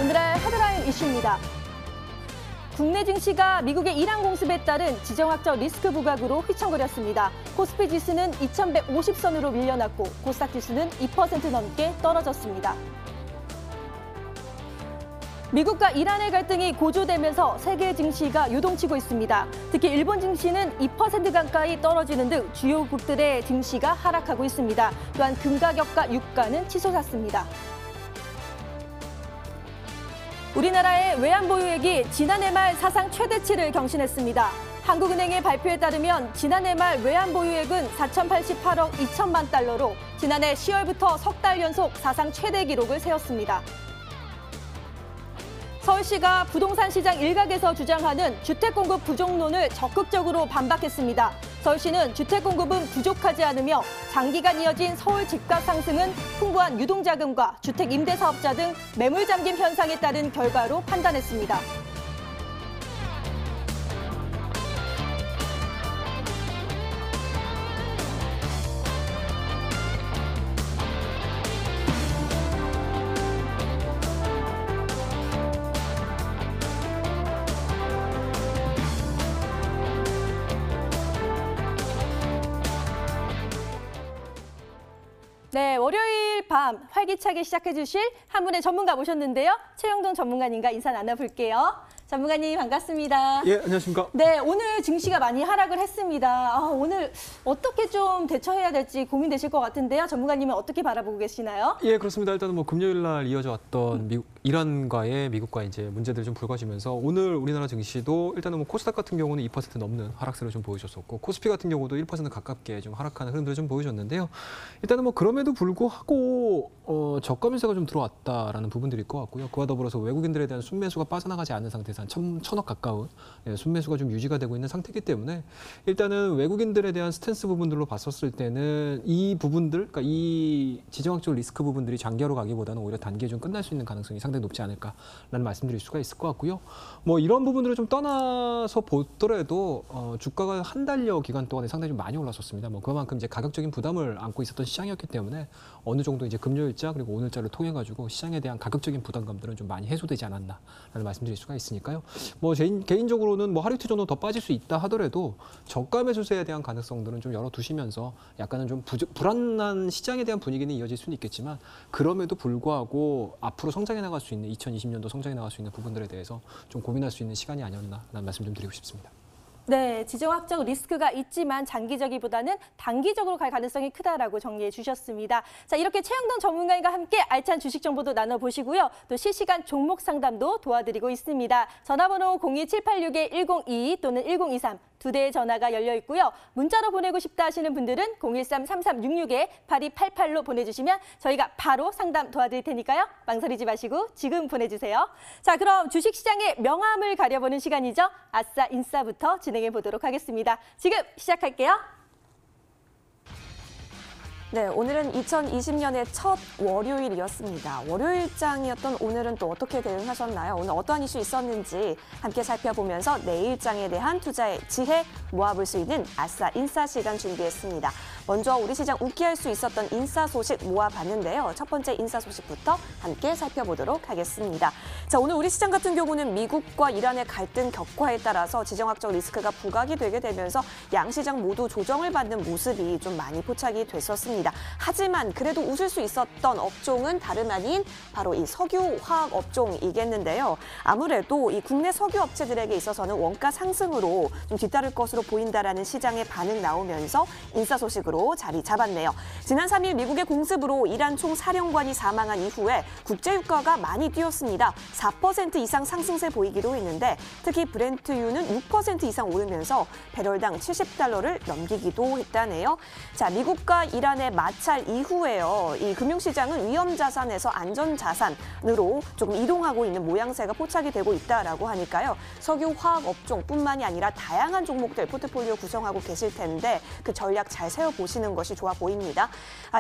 오늘의 헤드라인 이슈입니다. 국내 증시가 미국의 이란 공습에 따른 지정학적 리스크 부각으로 휘청거렸습니다. 코스피 지수는 2150선으로 밀려났고 코스닥 지수는 2% 넘게 떨어졌습니다. 미국과 이란의 갈등이 고조되면서 세계 증시가 요동치고 있습니다. 특히 일본 증시는 2% 가까이 떨어지는 등 주요국들의 증시가 하락하고 있습니다. 또한 금가격과 유가는 치솟았습니다. 우리나라의 외환 보유액이 지난해 말 사상 최대치를 경신했습니다. 한국은행의 발표에 따르면 지난해 말 외환 보유액은 4,088억 2천만 달러로 지난해 10월부터 석 달 연속 사상 최대 기록을 세웠습니다. 서울시가 부동산 시장 일각에서 주장하는 주택 공급 부족론을 적극적으로 반박했습니다. 서울시는 주택 공급은 부족하지 않으며 장기간 이어진 서울 집값 상승은 풍부한 유동자금과 주택 임대 사업자 등 매물 잠김 현상에 따른 결과로 판단했습니다. 네, 월요일 밤 활기차게 시작해 주실 한 분의 전문가 모셨는데요. 최영돈 전문가님과 인사 나눠볼게요. 전문가님 반갑습니다. 예, 안녕하십니까. 네, 오늘 증시가 많이 하락을 했습니다. 오늘 어떻게 좀 대처해야 될지 고민되실 것 같은데요. 전문가님은 어떻게 바라보고 계시나요? 예, 그렇습니다. 일단은 뭐 금요일 날 이어져 왔던 이란과의 미국과 이제 문제들이 좀 불거지면서 오늘 우리나라 증시도 일단은 뭐 코스닥 같은 경우는 2% 넘는 하락세를 좀 보여줬었고 코스피 같은 경우도 1% 가깝게 좀 하락하는 흐름들을 좀 보여줬는데요. 일단은 뭐 그럼에도 불구하고 저가 매수가 좀 들어왔다라는 부분들이 있을 것 같고요. 그와 더불어서 외국인들에 대한 순매수가 빠져나가지 않는 상태에서 한 천억 가까운 순매수가 좀 유지가 되고 있는 상태이기 때문에 일단은 외국인들에 대한 스탠스 부분들로 봤었을 때는 이 부분들, 그러니까 이 지정학적 리스크 부분들이 장기화로 가기보다는 오히려 단기에 좀 끝날 수 있는 가능성이 상당히 높지 않을까라는 말씀드릴 수가 있을 것 같고요. 뭐 이런 부분들을 좀 떠나서 보더라도 주가가 한 달여 기간 동안에 상당히 좀 많이 올랐었습니다. 뭐 그만큼 이제 가격적인 부담을 안고 있었던 시장이었기 때문에 어느 정도 이제 금요일자 그리고 오늘자를 통해 가지고 시장에 대한 가격적인 부담감들은 좀 많이 해소되지 않았나라는 말씀드릴 수가 있으니까요. 뭐 개인적으로는 뭐 하루 이틀 정도 더 빠질 수 있다 하더라도 저가 매수세에 대한 가능성들은 좀 열어두시면서 약간은 좀 불안한 시장에 대한 분위기는 이어질 수는 있겠지만 그럼에도 불구하고 앞으로 성장해 나갈 수 있는 2020년도 성장해 나갈 수 있는 부분들에 대해서 좀 고민할 수 있는 시간이 아니었나라는 말씀 좀 드리고 싶습니다. 네, 지정학적 리스크가 있지만 장기적이보다는 단기적으로 갈 가능성이 크다라고 정리해 주셨습니다. 자, 이렇게 최영돈 전문가님과 함께 알찬 주식 정보도 나눠보시고요. 또 실시간 종목 상담도 도와드리고 있습니다. 전화번호 02786-1022 또는 1023 두 대의 전화가 열려 있고요. 문자로 보내고 싶다 하시는 분들은 013-3366-8288로 보내주시면 저희가 바로 상담 도와드릴 테니까요. 망설이지 마시고 지금 보내주세요. 자, 그럼 주식시장의 명암을 가려보는 시간이죠. 아싸 인싸부터 진행해 보도록 하겠습니다. 지금 시작할게요. 네, 오늘은 2020년의 첫 월요일이었습니다. 월요일장이었던 오늘은 또 어떻게 대응하셨나요? 오늘 어떠한 이슈 있었는지 함께 살펴보면서 내일장에 대한 투자의 지혜 모아볼 수 있는 아싸 인싸 시간 준비했습니다. 먼저 우리 시장 웃게 할 수 있었던 인싸 소식 모아봤는데요. 첫 번째 인싸 소식부터 함께 살펴보도록 하겠습니다. 자, 오늘 우리 시장 같은 경우는 미국과 이란의 갈등 격화에 따라서 지정학적 리스크가 부각이 되게 되면서 양시장 모두 조정을 받는 모습이 좀 많이 포착이 됐었습니다. 하지만 그래도 웃을 수 있었던 업종은 다름 아닌 바로 이 석유 화학 업종이겠는데요. 아무래도 이 국내 석유 업체들에게 있어서는 원가 상승으로 좀 뒤따를 것으로 보인다라는 시장의 반응 나오면서 인싸 소식으로 자리 잡았네요. 지난 3일 미국의 공습으로 이란 총사령관이 사망한 이후에 국제유가가 많이 뛰었습니다. 4% 이상 상승세 보이기도 했는데 특히 브렌트유는 6% 이상 오르면서 배럴당 70달러를 넘기기도 했다네요. 자, 미국과 이란의 마찰 이후에요. 이 금융시장은 위험자산에서 안전자산으로 조금 이동하고 있는 모양새가 포착이 되고 있다라고 하니까요. 석유 화학 업종뿐만이 아니라 다양한 종목들 포트폴리오 구성하고 계실 텐데 그 전략 잘 세워보시고 보시는 것이 좋아 보입니다.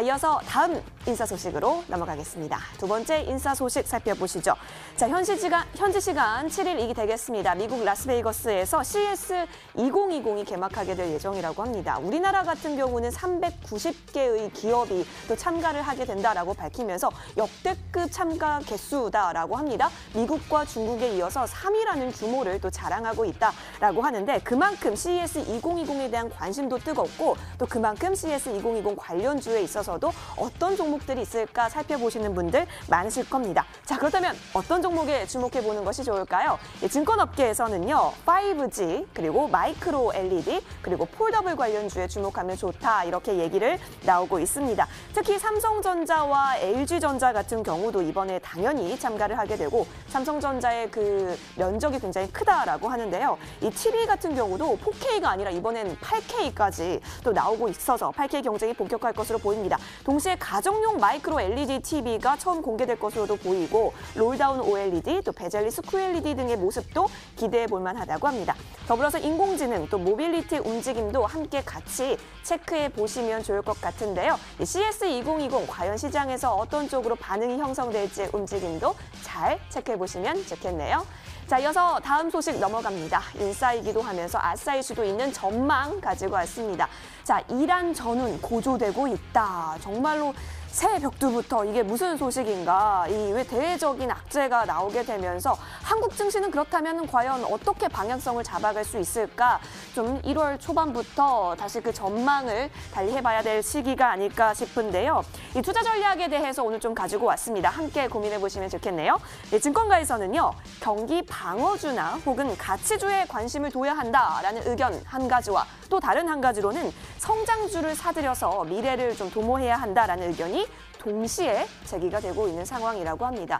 이어서 다음 인사 소식으로 넘어가겠습니다. 두 번째 인사 소식 살펴보시죠. 자, 현지 시간 7일이 되겠습니다. 미국 라스베이거스에서 CES 2020이 개막하게 될 예정이라고 합니다. 우리나라 같은 경우는 390개의 기업이 또 참가를 하게 된다라고 밝히면서 역대급 참가 개수다라고 합니다. 미국과 중국에 이어서 3위라는 규모를 또 자랑하고 있다라고 하는데 그만큼 CES 2020에 대한 관심도 뜨겁고 또 그만큼 CES 2020 관련주에 있어서도 어떤 종목들이 있을까 살펴보시는 분들 많으실 겁니다. 자, 그렇다면 어떤 종목에 주목해 보는 것이 좋을까요? 증권업계에서는요, 5G 그리고 마이크로 LED 그리고 폴더블 관련주에 주목하면 좋다 이렇게 얘기를 나오고 있습니다. 특히 삼성전자와 LG전자 같은 경우도 이번에 당연히 참가를 하게 되고 삼성전자의 그 면적이 굉장히 크다라고 하는데요. 이 TV 같은 경우도 4K가 아니라 이번엔 8K까지 또 나오고 있어서 8K 경쟁이 본격화할 것으로 보입니다. 동시에 가정용 마이크로 LED TV가 처음 공개될 것으로도 보이고 롤다운 OLED, 또 베젤리스 QLED 등의 모습도 기대해 볼 만하다고 합니다. 더불어서 인공지능, 또 모빌리티 움직임도 함께 같이 체크해 보시면 좋을 것 같은데요. 이 CES 2020 과연 시장에서 어떤 쪽으로 반응이 형성될지 움직임도 잘 체크해 보시면 좋겠네요. 자, 이어서 다음 소식 넘어갑니다. 인싸이기도 하면서 아싸일 수도 있는 전망 가지고 왔습니다. 자, 이란 전운 고조되고 있다. 정말로 새해 벽두부터 이게 무슨 소식인가, 이 왜 대외적인 악재가 나오게 되면서 한국 증시는 그렇다면 과연 어떻게 방향성을 잡아갈 수 있을까? 좀 1월 초반부터 다시 그 전망을 달리해봐야 될 시기가 아닐까 싶은데요. 이 투자 전략에 대해서 오늘 좀 가지고 왔습니다. 함께 고민해보시면 좋겠네요. 증권가에서는요, 경기 방어주나 혹은 가치주에 관심을 둬야 한다라는 의견 한 가지와 또 다른 한 가지로는 성장주를 사들여서 미래를 좀 도모해야 한다라는 의견이 동시에 제기가 되고 있는 상황이라고 합니다.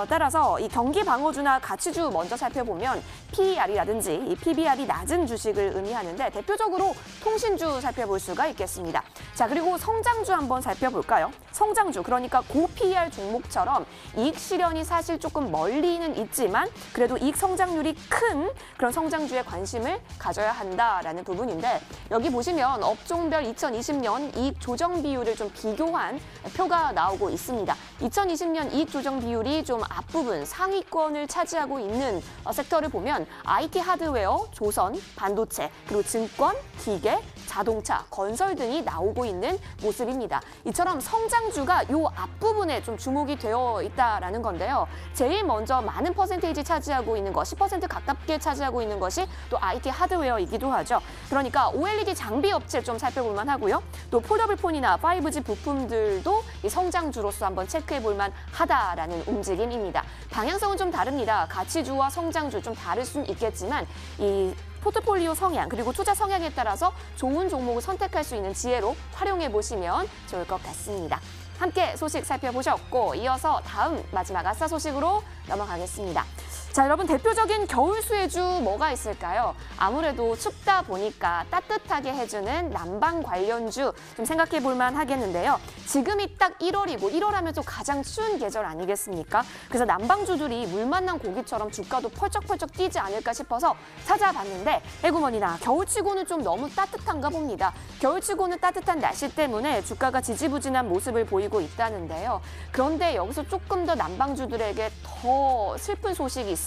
따라서 이 경기 방어주나 가치주 먼저 살펴보면 PER이라든지 이 PBR이 낮은 주식을 의미하는데 대표적으로 통신주 살펴볼 수가 있겠습니다. 자, 그리고 성장주 한번 살펴볼까요? 성장주, 그러니까 고 PER 종목처럼 이익 실현이 사실 조금 멀리는 있지만 그래도 이익 성장률이 큰 그런 성장주에 관심을 가져야 한다라는 부분인데 여기 보시면 업종별 2020년 이익 조정 비율을 좀 비교한 표가 나오고 있습니다. 2020년 이익 조정 비율이 좀 앞부분 상위권을 차지하고 있는 섹터를 보면 IT 하드웨어, 조선, 반도체, 그리고 증권, 기계, 자동차, 건설 등이 나오고 있는 모습입니다. 이처럼 성장주가 이 앞부분에 좀 주목이 되어 있다라는 건데요. 제일 먼저 많은 퍼센테이지 차지하고 있는 것, 10% 가깝게 차지하고 있는 것이 또 IT 하드웨어이기도 하죠. 그러니까 OLED 장비 업체 좀 살펴볼 만하고요. 또 폴더블 폰이나 5G 부품들도 이 성장주로서 한번 체크해 볼 만하다라는 움직임입니다. 방향성은 좀 다릅니다. 가치주와 성장주 좀 다를 수는 있겠지만 이 포트폴리오 성향 그리고 투자 성향에 따라서 좋은 종목을 선택할 수 있는 지혜로 활용해 보시면 좋을 것 같습니다. 함께 소식 살펴보셨고 이어서 다음 마지막 아싸 소식으로 넘어가겠습니다. 자, 여러분 대표적인 겨울 수혜주 뭐가 있을까요? 아무래도 춥다 보니까 따뜻하게 해주는 난방 관련주 좀 생각해 볼 만 하겠는데요. 지금이 딱 1월이고 1월 하면 또 가장 추운 계절 아니겠습니까? 그래서 난방주들이 물 만난 고기처럼 주가도 펄쩍펄쩍 뛰지 않을까 싶어서 찾아봤는데 에구머니나 겨울치고는 좀 너무 따뜻한가 봅니다. 겨울치고는 따뜻한 날씨 때문에 주가가 지지부진한 모습을 보이고 있다는데요. 그런데 여기서 조금 더 난방주들에게 더 슬픈 소식이 있습니다.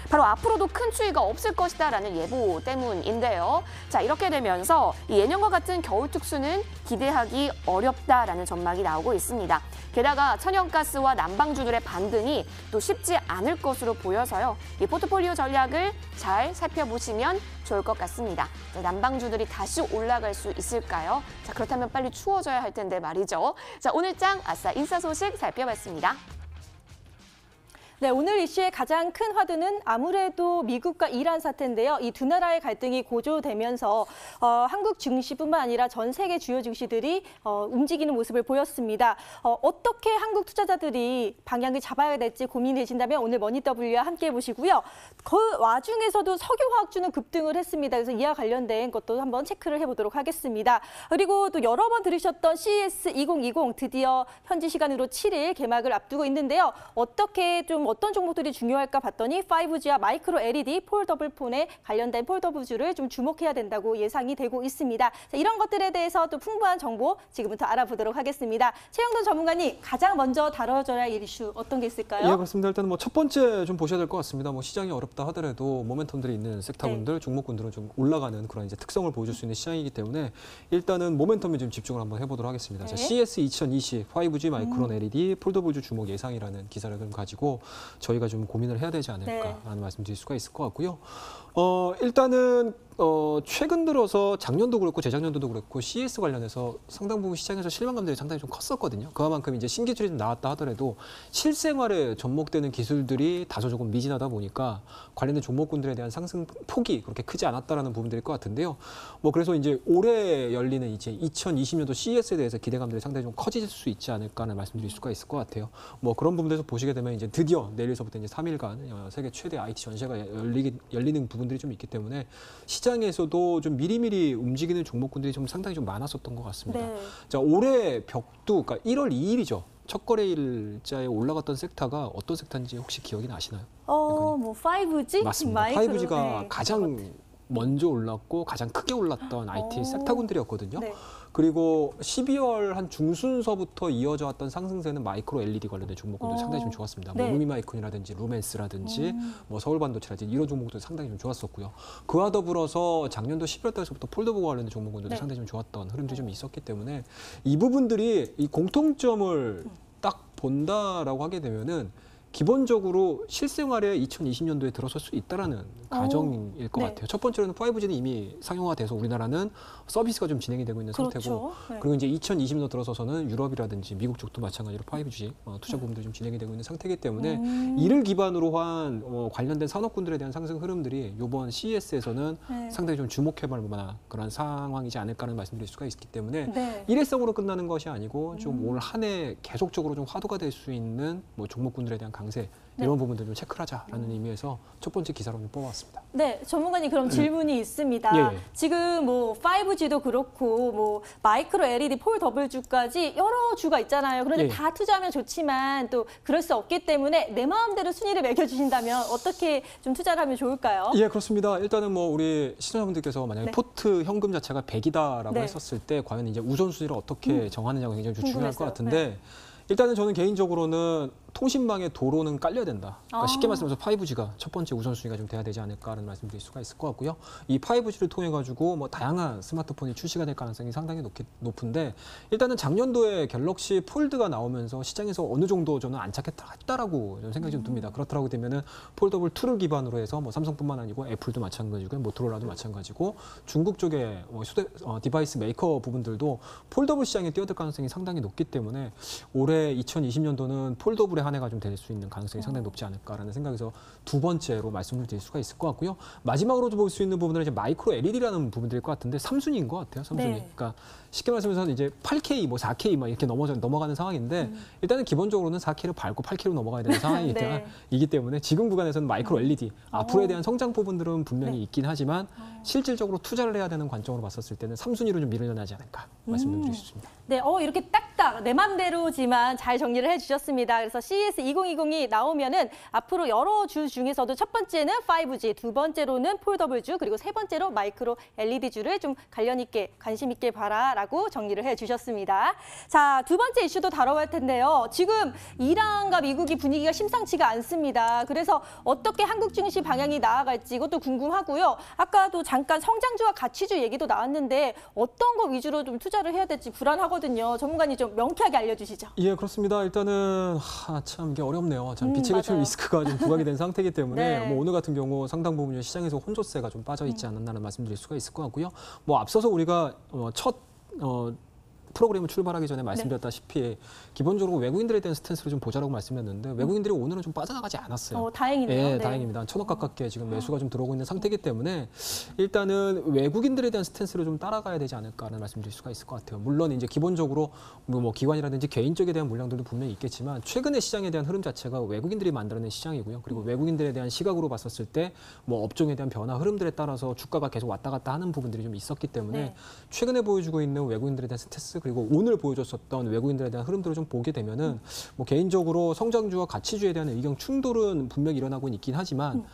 바로 앞으로도 큰 추위가 없을 것이다라는 예보 때문인데요. 자, 이렇게 되면서 예년과 같은 겨울 특수는 기대하기 어렵다라는 전망이 나오고 있습니다. 게다가 천연가스와 난방주들의 반등이 또 쉽지 않을 것으로 보여서요. 이 포트폴리오 전략을 잘 살펴보시면 좋을 것 같습니다. 난방주들이 다시 올라갈 수 있을까요? 자, 그렇다면 빨리 추워져야 할 텐데 말이죠. 자, 오늘 장 아싸 인싸 소식 살펴봤습니다. 네, 오늘 이슈의 가장 큰 화두는 아무래도 미국과 이란 사태인데요. 이 두 나라의 갈등이 고조되면서 한국 증시뿐만 아니라 전 세계 주요 증시들이 움직이는 모습을 보였습니다. 어떻게 한국 투자자들이 방향을 잡아야 될지 고민되신다면 오늘 머니W와 함께 보시고요. 그 와중에서도 석유화학주는 급등을 했습니다. 그래서 이와 관련된 것도 한번 체크를 해보도록 하겠습니다. 그리고 또 여러 번 들으셨던 CES 2020 드디어 현지 시간으로 7일 개막을 앞두고 있는데요. 어떻게 좀 그럼 어떤 종목들이 중요할까 봤더니 5G와 마이크로 LED 폴더블 폰에 관련된 폴더블주를 좀 주목해야 된다고 예상이 되고 있습니다. 자, 이런 것들에 대해서 또 풍부한 정보 지금부터 알아보도록 하겠습니다. 최영돈 전문가님, 가장 먼저 다뤄줘야 할 이슈 어떤 게 있을까요? 예, 그렇습니다. 일단 뭐 첫 번째 좀 보셔야 될 것 같습니다. 뭐 시장이 어렵다 하더라도 모멘텀들이 있는 섹터분들, 종목군들은 좀 올라가는 그런 이제 특성을 보여줄 수 있는 시장이기 때문에 일단은 모멘텀에 좀 집중을 한번 해보도록 하겠습니다. 자, CS 2020 5G 마이크론 LED 폴더블주 주목 예상이라는 기사를 좀 가지고 저희가 좀 고민을 해야 되지 않을까라는 말씀드릴 수가 있을 것 같고요. 일단은 최근 들어서 작년도 그렇고 재작년도도 그렇고 CS 관련해서 상당 부분 시장에서 실망감들이 상당히 좀 컸었거든요. 그만큼 이제 신기술이 좀 나왔다 하더라도 실생활에 접목되는 기술들이 다소 조금 미진하다 보니까 관련된 종목군들에 대한 상승 폭이 그렇게 크지 않았다라는 부분들일 것 같은데요. 뭐 그래서 이제 올해 열리는 이제 2020년도 CES에 대해서 기대감들이 상당히 좀 커질 수 있지 않을까라는 말씀드릴 수가 있을 것 같아요. 뭐 그런 부분에서 보시게 되면 이제 드디어 내일서부터 이제 3일간 세계 최대 IT 전시회가 열리는 부분들이 좀 있기 때문에 시장에서도 좀 미리미리 움직이는 종목군들이 좀 상당히 좀 많았었던 것 같습니다. 네. 자, 올해 벽두, 그러니까 1월 2일이죠. 첫 거래일자에 올라갔던 섹터가 어떤 섹터인지 혹시 기억이 나시나요? 뭐 5G? 맞습니다. 마이크로, 5G가 네. 가장 먼저 올랐고 가장 크게 올랐던 IT 섹터군들이었거든요. 네. 그리고 12월 한 중순서부터 이어져 왔던 상승세는 마이크로 LED 관련된 종목들도 상당히 좀 좋았습니다. 네. 뭐 루미마이콘이라든지 루멘스라든지 뭐 서울반도체라든지 이런 종목도 상당히 좀 좋았었고요. 그와 더불어서 작년도 11월 달서부터 폴더블과 관련된 종목들도 네. 상당히 좀 좋았던 흐름들이 좀 있었기 때문에 이 부분들이 이 공통점을 딱 본다라고 하게 되면은 기본적으로 실생활에 2020년도에 들어설 수 있다라는 가정일 것 네. 같아요. 첫 번째로는 5G는 이미 상용화돼서 우리나라는 서비스가 좀 진행이 되고 있는 상태고, 그렇죠. 네. 그리고 이제 2020년 들어서서는 유럽이라든지 미국 쪽도 마찬가지로 5G 투자 부분들이 좀 진행이 되고 있는 상태이기 때문에 이를 기반으로 한 관련된 산업군들에 대한 상승 흐름들이 이번 CES에서는 네. 상당히 좀 주목해볼 만한 그런 상황이지 않을까라는 말씀드릴 수가 있기 때문에 네. 일회성으로 끝나는 것이 아니고 좀 올 한 해 계속적으로 좀 화두가 될 수 있는 뭐 종목군들에 대한 강세 이런 부분들 좀 체크를 하자라는 의미에서 첫 번째 기사로 좀 뽑아왔습니다. 네, 전문가님 그럼 질문이 있습니다. 예. 지금 뭐 5G도 그렇고 뭐 마이크로 LED 폴더블주까지 여러 주가 있잖아요. 그런데 예. 다 투자하면 좋지만 또 그럴 수 없기 때문에 내 마음대로 순위를 매겨주신다면 어떻게 좀 투자를 하면 좋을까요? 예, 그렇습니다. 일단은 뭐 우리 시청자분들께서 만약에 네. 포트 현금 자체가 100이다라고 네. 했었을 때 과연 이제 우선순위를 어떻게 정하느냐가 굉장히 좀 중요할 것 궁금했어요. 같은데 일단은 저는 개인적으로는 통신망의 도로는 깔려야 된다. 그러니까 쉽게 말씀해서 5G가 첫 번째 우선순위가 좀 돼야 되지 않을까라는 말씀드릴 수가 있을 것 같고요. 이 5G를 통해 가지고 뭐 다양한 스마트폰이 출시가 될 가능성이 상당히 높은데 일단은 작년도에 갤럭시 폴드가 나오면서 시장에서 어느 정도 저는 안착했다라고 저는 생각이 좀 듭니다. 그렇더라고 되면은 폴더블 2를 기반으로 해서 뭐 삼성뿐만 아니고 애플도 마찬가지고 모토로라도 마찬가지고 중국 쪽의 디바이스 메이커 부분들도 폴더블 시장에 뛰어들 가능성이 상당히 높기 때문에 올해 2020년도는 폴더블의 한 해가 좀 될 수 있는 가능성이 상당히 높지 않을까라는 생각에서 두 번째로 말씀을 드릴 수가 있을 것 같고요. 마지막으로 볼 수 있는 부분은 이제 마이크로 LED라는 부분들일 것 같은데 3순위인 것 같아요. 3순위. 네. 그러니까 쉽게 말씀해서 이제 8K, 뭐 4K 막 이렇게 넘어가는 상황인데 일단은 기본적으로는 4K를 밟고 8K로 넘어가야 되는 상황이기 네. 때문에 지금 구간에서는 마이크로 LED 앞으로에 대한 성장 부분들은 분명히 있긴 하지만 실질적으로 투자를 해야 되는 관점으로 봤었을 때는 3순위로 좀 밀어나지 않을까 말씀드릴 수 있습니다. 네, 이렇게 딱딱 내 맘대로지만 잘 정리를 해주셨습니다. 그래서 CES 2020이 나오면은 앞으로 여러 주 중에서도 첫 번째는 5G, 두 번째로는 폴더블주, 그리고 세 번째로 마이크로 LED주를 좀 관심 있게 봐라라고 정리를 해주셨습니다. 자, 두 번째 이슈도 다뤄볼 텐데요. 지금 이란과 미국이 분위기가 심상치가 않습니다. 그래서 어떻게 한국 증시 방향이 나아갈지 이것도 궁금하고요. 아까도 잠깐 성장주와 가치주 얘기도 나왔는데 어떤 거 위주로 좀 투자를 해야 될지 불안하거든요. 전문가님 좀 명쾌하게 알려주시죠. 예, 그렇습니다. 일단은 참 이게 어렵네요. 참 빛의 개출 맞아요. 리스크가 좀 부각이 된 상태이기 때문에 네. 뭐 오늘 같은 경우 상당 부분 시장에서 혼조세가 좀 빠져 있지 않았나는 말씀드릴 수가 있을 것 같고요. 뭐 앞서서 우리가 첫 프로그램을 출발하기 전에 말씀드렸다시피 기본적으로 외국인들에 대한 스탠스를 좀 보자라고 말씀드렸는데 외국인들이 오늘은 좀 빠져나가지 않았어요. 다행이네요. 예, 네. 다행입니다. 1,000억 가깝게 지금 매수가 좀 들어오고 있는 상태이기 때문에 일단은 외국인들에 대한 스탠스를 좀 따라가야 되지 않을까라는 말씀드릴 수가 있을 것 같아요. 물론 이제 기본적으로 뭐 기관이라든지 개인 쪽에 대한 물량들도 분명히 있겠지만 최근의 시장에 대한 흐름 자체가 외국인들이 만들어낸 시장이고요. 그리고 외국인들에 대한 시각으로 봤었을 때 뭐 업종에 대한 변화 흐름들에 따라서 주가가 계속 왔다 갔다 하는 부분들이 좀 있었기 때문에 네. 최근에 보여주고 있는 외국인들에 대한 스탠스가 그리고 오늘 보여줬었던 외국인들에 대한 흐름들을 좀 보게 되면은 뭐 개인적으로 성장주와 가치주에 대한 의견 충돌은 분명히 일어나고 있긴 하지만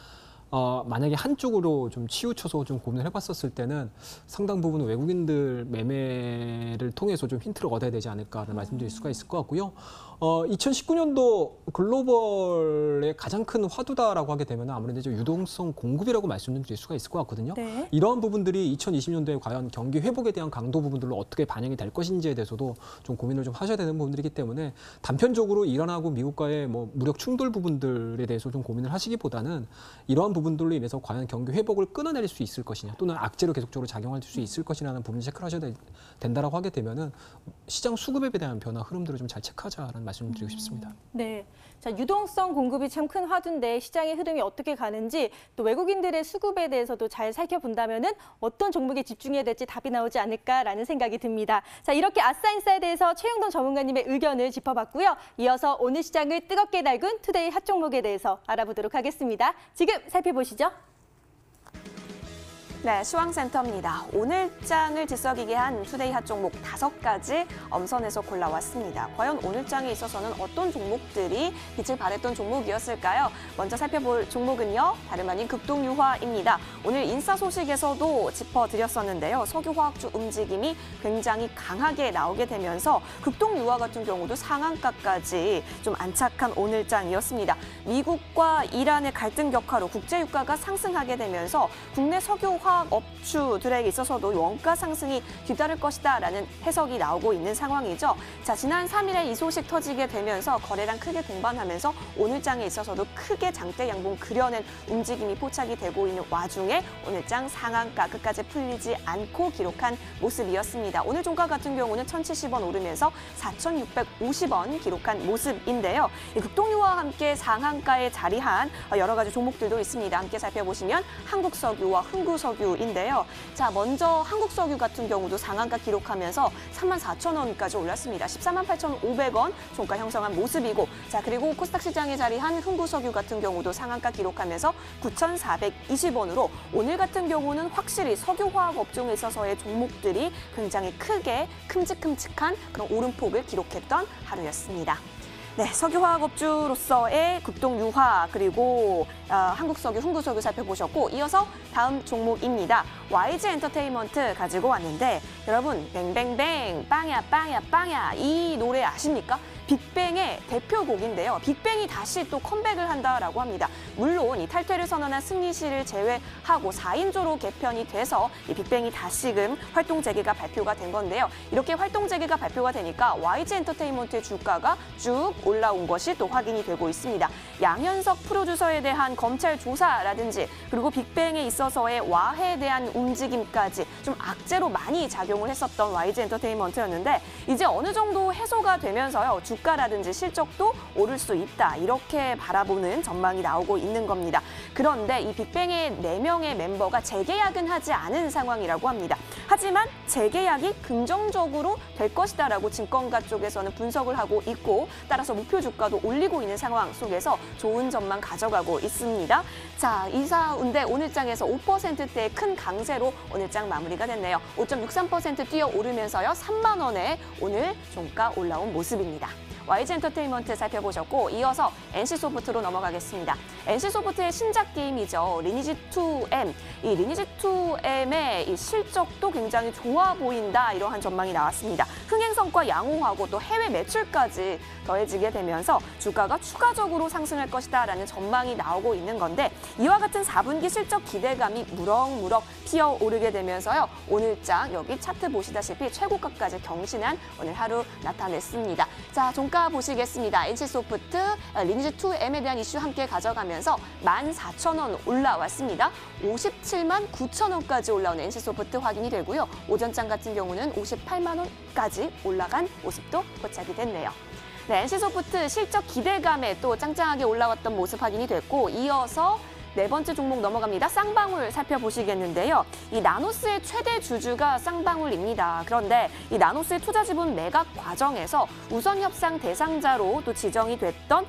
만약에 한쪽으로 좀 치우쳐서 좀 고민을 해봤었을 때는 상당 부분 외국인들 매매를 통해서 좀 힌트를 얻어야 되지 않을까라는 말씀드릴 수가 있을 것 같고요. 2019년도 글로벌의 가장 큰 화두다라고 하게 되면 아무래도 이제 유동성 공급이라고 말씀드릴 수가 있을 것 같거든요. 네. 이러한 부분들이 2020년도에 과연 경기 회복에 대한 강도 부분들로 어떻게 반영이 될 것인지에 대해서도 좀 고민을 좀 하셔야 되는 부분들이기 때문에 단편적으로 이란하고 미국과의 뭐 무력 충돌 부분들에 대해서 좀 고민을 하시기보다는 이러한 부분들로 인해서 과연 경기 회복을 끊어낼 수 있을 것이냐 또는 악재로 계속적으로 작용할 수 있을 것이라는 부분을 체크를 하셔야 된다라고 하게 되면은 시장 수급에 대한 변화 흐름들을 좀 잘 체크하자라는 말씀을 드리고 싶습니다. 네. 자, 유동성 공급이 참 큰 화두인데 시장의 흐름이 어떻게 가는지 또 외국인들의 수급에 대해서도 잘 살펴본다면은 어떤 종목에 집중해야 될지 답이 나오지 않을까라는 생각이 듭니다. 자, 이렇게 아싸인사에 대해서 최영돈 전문가님의 의견을 짚어봤고요. 이어서 오늘 시장을 뜨겁게 달군 투데이 핫 종목에 대해서 알아보도록 하겠습니다. 지금 살펴보시죠. 네, 수왕센터입니다. 오늘 장을 들썩이게 한 투데이 핫 종목 5가지 엄선해서 골라왔습니다. 과연 오늘 장에 있어서는 어떤 종목들이 빛을 발했던 종목이었을까요? 먼저 살펴볼 종목은요, 다름 아닌 극동유화입니다. 오늘 인사 소식에서도 짚어드렸었는데요. 석유화학주 움직임이 굉장히 강하게 나오게 되면서 극동유화 같은 경우도 상한가까지 좀 안착한 오늘 장이었습니다. 미국과 이란의 갈등 격화로 국제유가가 상승하게 되면서 국내 석유화학 업주들에게 있어서도 원가 상승이 뒤따를 것이다라는 해석이 나오고 있는 상황이죠. 자, 지난 3일에 이 소식 터지게 되면서 거래량 크게 동반하면서 오늘 장에 있어서도 크게 장대 양봉 그려낸 움직임이 포착이 되고 있는 와중에 오늘 장 상한가 끝까지 풀리지 않고 기록한 모습이었습니다. 오늘 종가 같은 경우는 1,070원 오르면서 4,650원 기록한 모습인데요. 이 극동유화와 함께 상한가에 자리한 여러 가지 종목들도 있습니다. 함께 살펴보시면 한국석유와 흥구석유 인데요. 자, 먼저 한국석유 같은 경우도 상한가 기록하면서 34,000원까지 올랐습니다. 148,500원 종가 형성한 모습이고, 자, 그리고 코스닥 시장에 자리한 흥구석유 같은 경우도 상한가 기록하면서 9,420원으로 오늘 같은 경우는 확실히 석유화학 업종에 있어서의 종목들이 굉장히 크게 큼직큼직한 그런 오름폭을 기록했던 하루였습니다. 네, 석유화학업주로서의 극동유화 그리고 한국석유, 흥구석유 살펴보셨고, 이어서 다음 종목입니다. YG엔터테인먼트 가지고 왔는데, 여러분 뱅뱅뱅 빵야 빵야 빵야 이 노래 아십니까? 빅뱅의 대표곡인데요. 빅뱅이 다시 또 컴백을 한다라고 합니다. 물론 이 탈퇴를 선언한 승리 씨를 제외하고 4인조로 개편이 돼서 이 빅뱅이 다시금 활동 재개가 발표가 된 건데요. 이렇게 활동 재개가 발표가 되니까 YG엔터테인먼트의 주가가 쭉 올라온 것이 또 확인이 되고 있습니다. 양현석 프로듀서에 대한 검찰 조사라든지 그리고 빅뱅에 있어서의 와해에 대한 움직임까지 좀 악재로 많이 작용을 했었던 YG엔터테인먼트였는데, 이제 어느 정도 해소가 되면서요. 주가라든지 실적도 오를 수 있다. 이렇게 바라보는 전망이 나오고 있는 겁니다. 그런데 이 빅뱅의 4명의 멤버가 재계약은 하지 않은 상황이라고 합니다. 하지만 재계약이 긍정적으로 될 것이다라고 증권가 쪽에서는 분석을 하고 있고, 따라서 목표 주가도 올리고 있는 상황 속에서 좋은 점만 가져가고 있습니다. 자, 이 가운데 오늘 장에서 5%대의 큰 강세로 오늘 장 마무리가 됐네요. 5.63% 뛰어 오르면서요. 3만 원에 오늘 종가 올라온 모습입니다. YG엔터테인먼트 살펴보셨고, 이어서 NC소프트로 넘어가겠습니다. NC소프트의 신작 게임이죠. 리니지2M. 이 리니지2M의 이 실적도 굉장히 좋아 보인다. 이러한 전망이 나왔습니다. 흥행 성과 양호하고 또 해외 매출까지 더해지게 되면서 주가가 추가적으로 상승할 것이다라는 전망이 나오고 있는 건데, 이와 같은 4분기 실적 기대감이 무럭무럭 피어오르게 되면서요. 오늘장 여기 차트 보시다시피 최고가까지 경신한 오늘 하루 나타냈습니다. 자, 종가 보시겠습니다. NC소프트 리니지2M에 대한 이슈 함께 가져가면서 14,000원 올라왔습니다. 57만 9천원까지 올라온 NC소프트 확인이 되고요. 오전장 같은 경우는 58만 원까지 올라간 모습도 포착이 됐네요. 네, NC소프트 실적 기대감에 또 짱짱하게 올라왔던 모습 확인이 됐고, 이어서 네 번째 종목 넘어갑니다. 쌍방울 살펴보시겠는데요. 이 나노스의 최대 주주가 쌍방울입니다. 그런데 이 나노스의 투자 지분 매각 과정에서 우선 협상 대상자로 또 지정이 됐던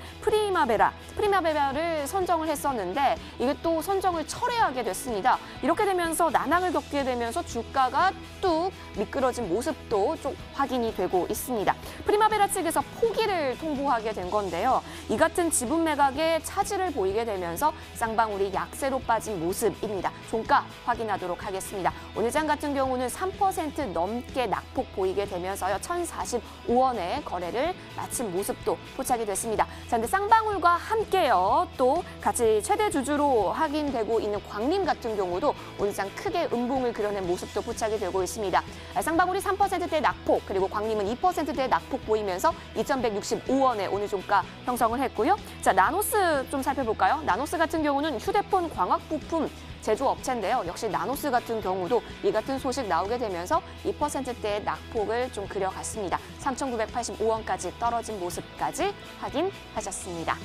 프리마베라를 선정을 했었는데 이게 또 선정을 철회하게 됐습니다. 이렇게 되면서 난항을 겪게 되면서 주가가 뚝 미끄러진 모습도 좀 확인이 되고 있습니다. 프리마베라 측에서 포기를 통보하게 된 건데요. 이 같은 지분 매각에 차질을 보이게 되면서 쌍방울이 약세로 빠진 모습입니다. 종가 확인하도록 하겠습니다. 오늘 장 같은 경우는 3% 넘게 낙폭 보이게 되면서요. 1,045원에 거래를 마친 모습도 포착이 됐습니다. 자, 근데 쌍방울과 함께요. 또 같이 최대 주주로 확인되고 있는 광림 같은 경우도 오늘 장 크게 음봉을 그려낸 모습도 포착이 되고 있습니다. 쌍방울이 3%대 낙폭, 그리고 광림은 2%대 낙폭 보이면서 2,165원에 오늘 종가 형성을 했고요. 자, 나노스 좀 살펴볼까요? 나노스 같은 경우는 휴대폰 광학 부품 제조업체인데요. 역시 나노스 같은 경우도 이 같은 소식 나오게 되면서 2%대의 낙폭을 좀 그려갔습니다. 3,985원까지 떨어진 모습까지 확인하셨습니다.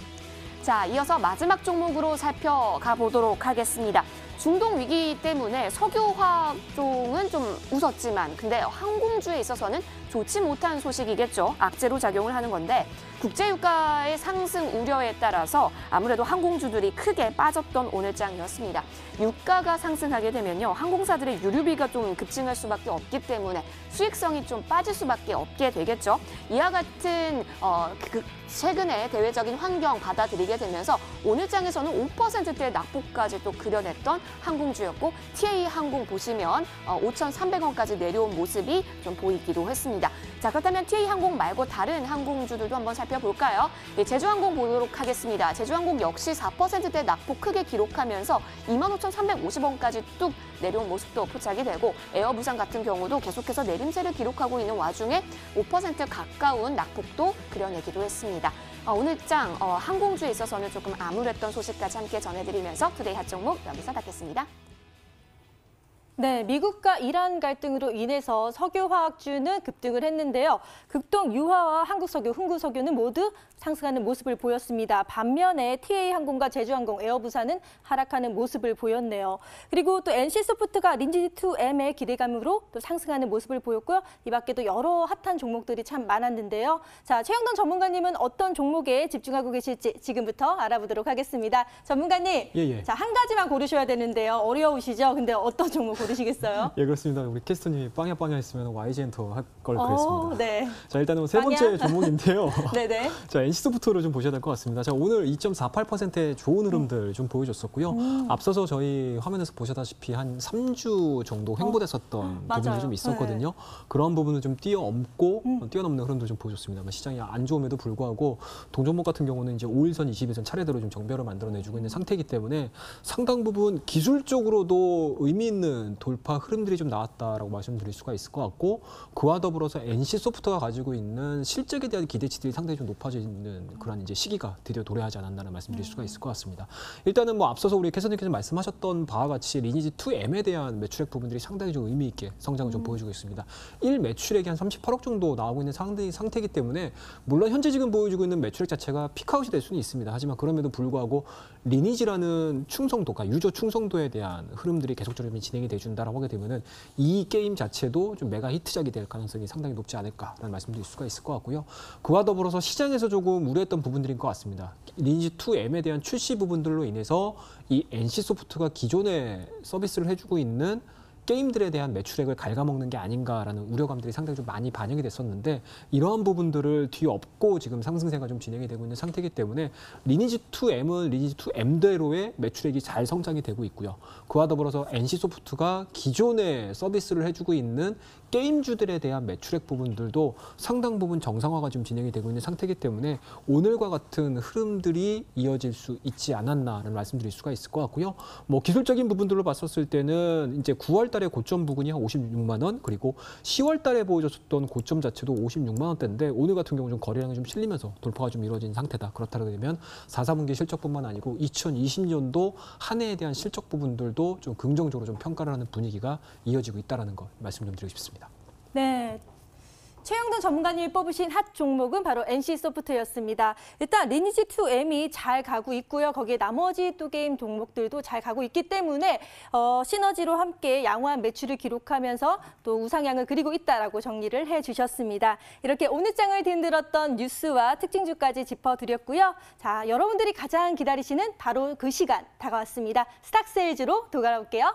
자, 이어서 마지막 종목으로 살펴가 보도록 하겠습니다. 중동 위기 때문에 석유화학종은 좀 웃었지만 근데 항공주에 있어서는 좋지 못한 소식이겠죠. 악재로 작용을 하는 건데 국제유가의 상승 우려에 따라서 아무래도 항공주들이 크게 빠졌던 오늘장이었습니다. 유가가 상승하게 되면요. 항공사들의 유류비가 좀 급증할 수밖에 없기 때문에 수익성이 좀 빠질 수밖에 없게 되겠죠. 이와 같은 최근에 대외적인 환경 받아들이게 되면서 오늘장에서는 5%대 낙폭까지 또 그려냈던 항공주였고 TA항공 보시면 5,300원까지 내려온 모습이 좀 보이기도 했습니다. 자, 그렇다면 TA항공 말고 다른 항공주들도 한번 살펴볼까요? 제주항공 보도록 하겠습니다. 제주항공 역시 4%대 낙폭 크게 기록하면서 25,350원까지 뚝 내려온 모습도 포착이 되고 에어부산 같은 경우도 계속해서 내림세를 기록하고 있는 와중에 5% 가까운 낙폭도 그려내기도 했습니다. 오늘 장 항공주에 있어서는 조금 암울했던 소식까지 함께 전해드리면서 투데이 핫 종목 여기서 닫겠습니다. 네, 미국과 이란 갈등으로 인해서 석유화학주는 급등을 했는데요. 극동 유화와 한국석유, 흥구석유는 모두 상승하는 모습을 보였습니다. 반면에 TA항공과 제주항공, 에어부산은 하락하는 모습을 보였네요. 그리고 또 NC소프트가 린지2M의 기대감으로 또 상승하는 모습을 보였고요. 이 밖에도 여러 핫한 종목들이 참 많았는데요. 자, 최영돈 전문가님은 어떤 종목에 집중하고 계실지 지금부터 알아보도록 하겠습니다. 전문가님, 예. 자, 한 가지만 고르셔야 되는데요. 어려우시죠? 근데 어떤 종목 고르시겠어요? 예, 그렇습니다. 우리 캐스터님이 빵야 했으면 YG엔터 할 걸 그랬습니다. 네. 자, 일단은 세 번째 종목인데요. 네네. 자, NC소프트를 좀 보셔야 될 것 같습니다. 자, 오늘 2.48%의 좋은 흐름들 좀 보여줬었고요. 앞서서 저희 화면에서 보셨다시피 한 3주 정도 횡보됐었던 부분이 좀 있었거든요. 네. 그런 부분을 좀 뛰어넘는 흐름도 좀 보여줬습니다. 시장이 안 좋음에도 불구하고 동종목 같은 경우는 이제 5일선, 20일선 차례대로 좀 정배를 만들어내주고 있는 상태이기 때문에 상당 부분 기술적으로도 의미 있는 돌파 흐름들이 좀 나왔다라고 말씀드릴 수가 있을 것 같고 그와 더불어서 NC소프트가 가지고 있는 실적에 대한 기대치들이 상당히 좀 높아져 있는 그런 이제 시기가 드디어 도래하지 않았나라는 말씀드릴 수가 있을 것 같습니다. 일단은 뭐 앞서서 우리 캐서님께서 말씀하셨던 바와 같이 리니지2M에 대한 매출액 부분들이 상당히 좀 의미 있게 성장을 좀 보여주고 있습니다. 1 매출액이 한 38억 정도 나오고 있는 상태이기 때문에 물론 현재 지금 보여주고 있는 매출액 자체가 피크아웃이 될 수는 있습니다. 하지만 그럼에도 불구하고 리니지라는 충성도가 유저 충성도에 대한 흐름들이 계속적으로 진행이 돼준다라고 하게 되면은 이 게임 자체도 좀 메가 히트작이 될 가능성이 상당히 높지 않을까라는 말씀드릴 수가 있을 것 같고요. 그와 더불어서 시장에서 조금 우려했던 부분들인 것 같습니다. 리니지2M에 대한 출시 부분들로 인해서 이 NC소프트가 기존에 서비스를 해주고 있는 게임들에 대한 매출액을 ဃ갉아먹는 게 아닌가라는 우려감들이 상당히 좀 많이 반영이 됐었는데 이러한 부분들을 뒤엎고 지금 상승세가 좀 진행이 되고 있는 상태이기 때문에 리니지2M은 리니지2M대로의 매출액이 잘 성장이 되고 있고요. 그와 더불어서 NC소프트가 기존에 서비스를 해주고 있는 게임주들에 대한 매출액 부분들도 상당 부분 정상화가 좀 진행이 되고 있는 상태이기 때문에 오늘과 같은 흐름들이 이어질 수 있지 않았나라는 말씀드릴 수가 있을 것 같고요. 뭐 기술적인 부분들로 봤었을 때는 이제 9월 달에 고점 부근이 한 56만 원, 그리고 10월 달에 보여줬던 고점 자체도 56만 원대인데 오늘 같은 경우 좀 거래량이 좀 실리면서 돌파가 좀 이루어진 상태다. 그렇다고 되면 4분기 실적뿐만 아니고 2020년도 한 해에 대한 실적 부분들도 좀 긍정적으로 좀 평가를 하는 분위기가 이어지고 있다는 거 말씀 좀 드리고 싶습니다. 네. 최영돈 전문가님이 뽑으신 핫 종목은 바로 NC소프트였습니다. 일단 리니지2M이 잘 가고 있고요. 거기에 나머지 또 게임 종목들도 잘 가고 있기 때문에 시너지로 함께 양호한 매출을 기록하면서 또 우상향을 그리고 있다라고 정리를 해주셨습니다. 이렇게 오늘 장을 뒤흔들었던 뉴스와 특징주까지 짚어드렸고요. 자, 여러분들이 가장 기다리시는 바로 그 시간 다가왔습니다. 스탁세일즈로 돌아올게요.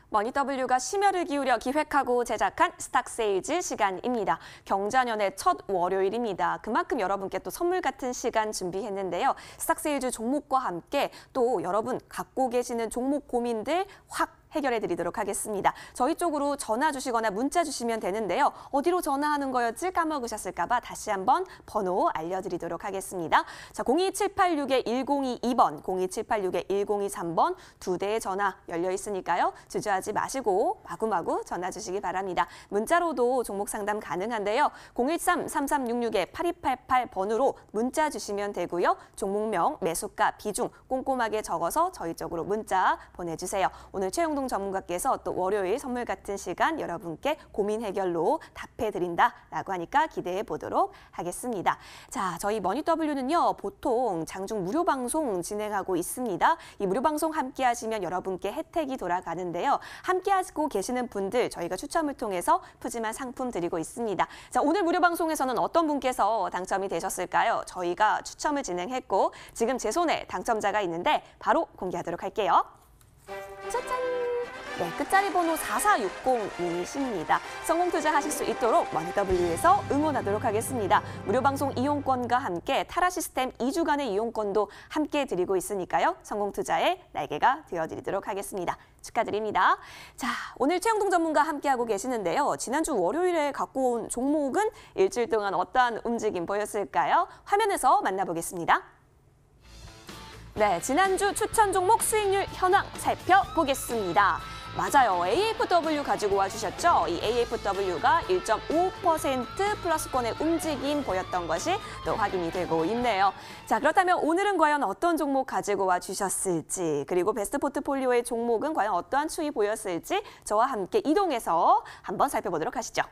머니W가 심혈을 기울여 기획하고 제작한 스탁세일즈 시간입니다. 경자년의 첫 월요일입니다. 그만큼 여러분께 또 선물 같은 시간 준비했는데요. 스탁세일즈 종목과 함께 또 여러분 갖고 계시는 종목 고민들 확 해결해 드리도록 하겠습니다. 저희 쪽으로 전화 주시거나 문자 주시면 되는데요. 어디로 전화하는 거였지 까먹으셨을까 봐 다시 한번 번호 알려드리도록 하겠습니다. 자, 02786-1022번, 02786-1023번 두 대의 전화 열려 있으니까요. 주저하지 마시고 마구마구 전화 주시기 바랍니다. 문자로도 종목 상담 가능한데요. 013-3366-8288번으로 문자 주시면 되고요. 종목명, 매수가, 비중 꼼꼼하게 적어서 저희 쪽으로 문자 보내주세요. 오늘 최영돈 전문가께서 또 월요일 선물 같은 시간 여러분께 고민 해결로 답해드린다라고 하니까 기대해 보도록 하겠습니다. 자, 저희 머니W는요 보통 장중 무료 방송 진행하고 있습니다. 이 무료 방송 함께 하시면 여러분께 혜택이 돌아가는데요. 함께 하고 계시는 분들 저희가 추첨을 통해서 푸짐한 상품 드리고 있습니다. 자, 오늘 무료 방송에서는 어떤 분께서 당첨이 되셨을까요? 저희가 추첨을 진행했고 지금 제 손에 당첨자가 있는데 바로 공개하도록 할게요. 짜잔! 네, 끝자리 번호 4460님이십니다. 성공 투자하실 수 있도록 머니W에서 응원하도록 하겠습니다. 무료 방송 이용권과 함께 타라 시스템 2주간의 이용권도 함께 드리고 있으니까요. 성공 투자의 날개가 되어드리도록 하겠습니다. 축하드립니다. 자, 오늘 최영돈 전문가 함께하고 계시는데요. 지난주 월요일에 갖고 온 종목은 일주일 동안 어떠한 움직임 보였을까요? 화면에서 만나보겠습니다. 네, 지난주 추천 종목 수익률 현황 살펴보겠습니다. 맞아요. AFW 가지고 와주셨죠? 이 AFW가 1.5% 플러스권의 움직임 보였던 것이 또 확인이 되고 있네요. 자, 그렇다면 오늘은 과연 어떤 종목 가지고 와주셨을지 그리고 베스트 포트폴리오의 종목은 과연 어떠한 추이 보였을지 저와 함께 이동해서 한번 살펴보도록 하시죠.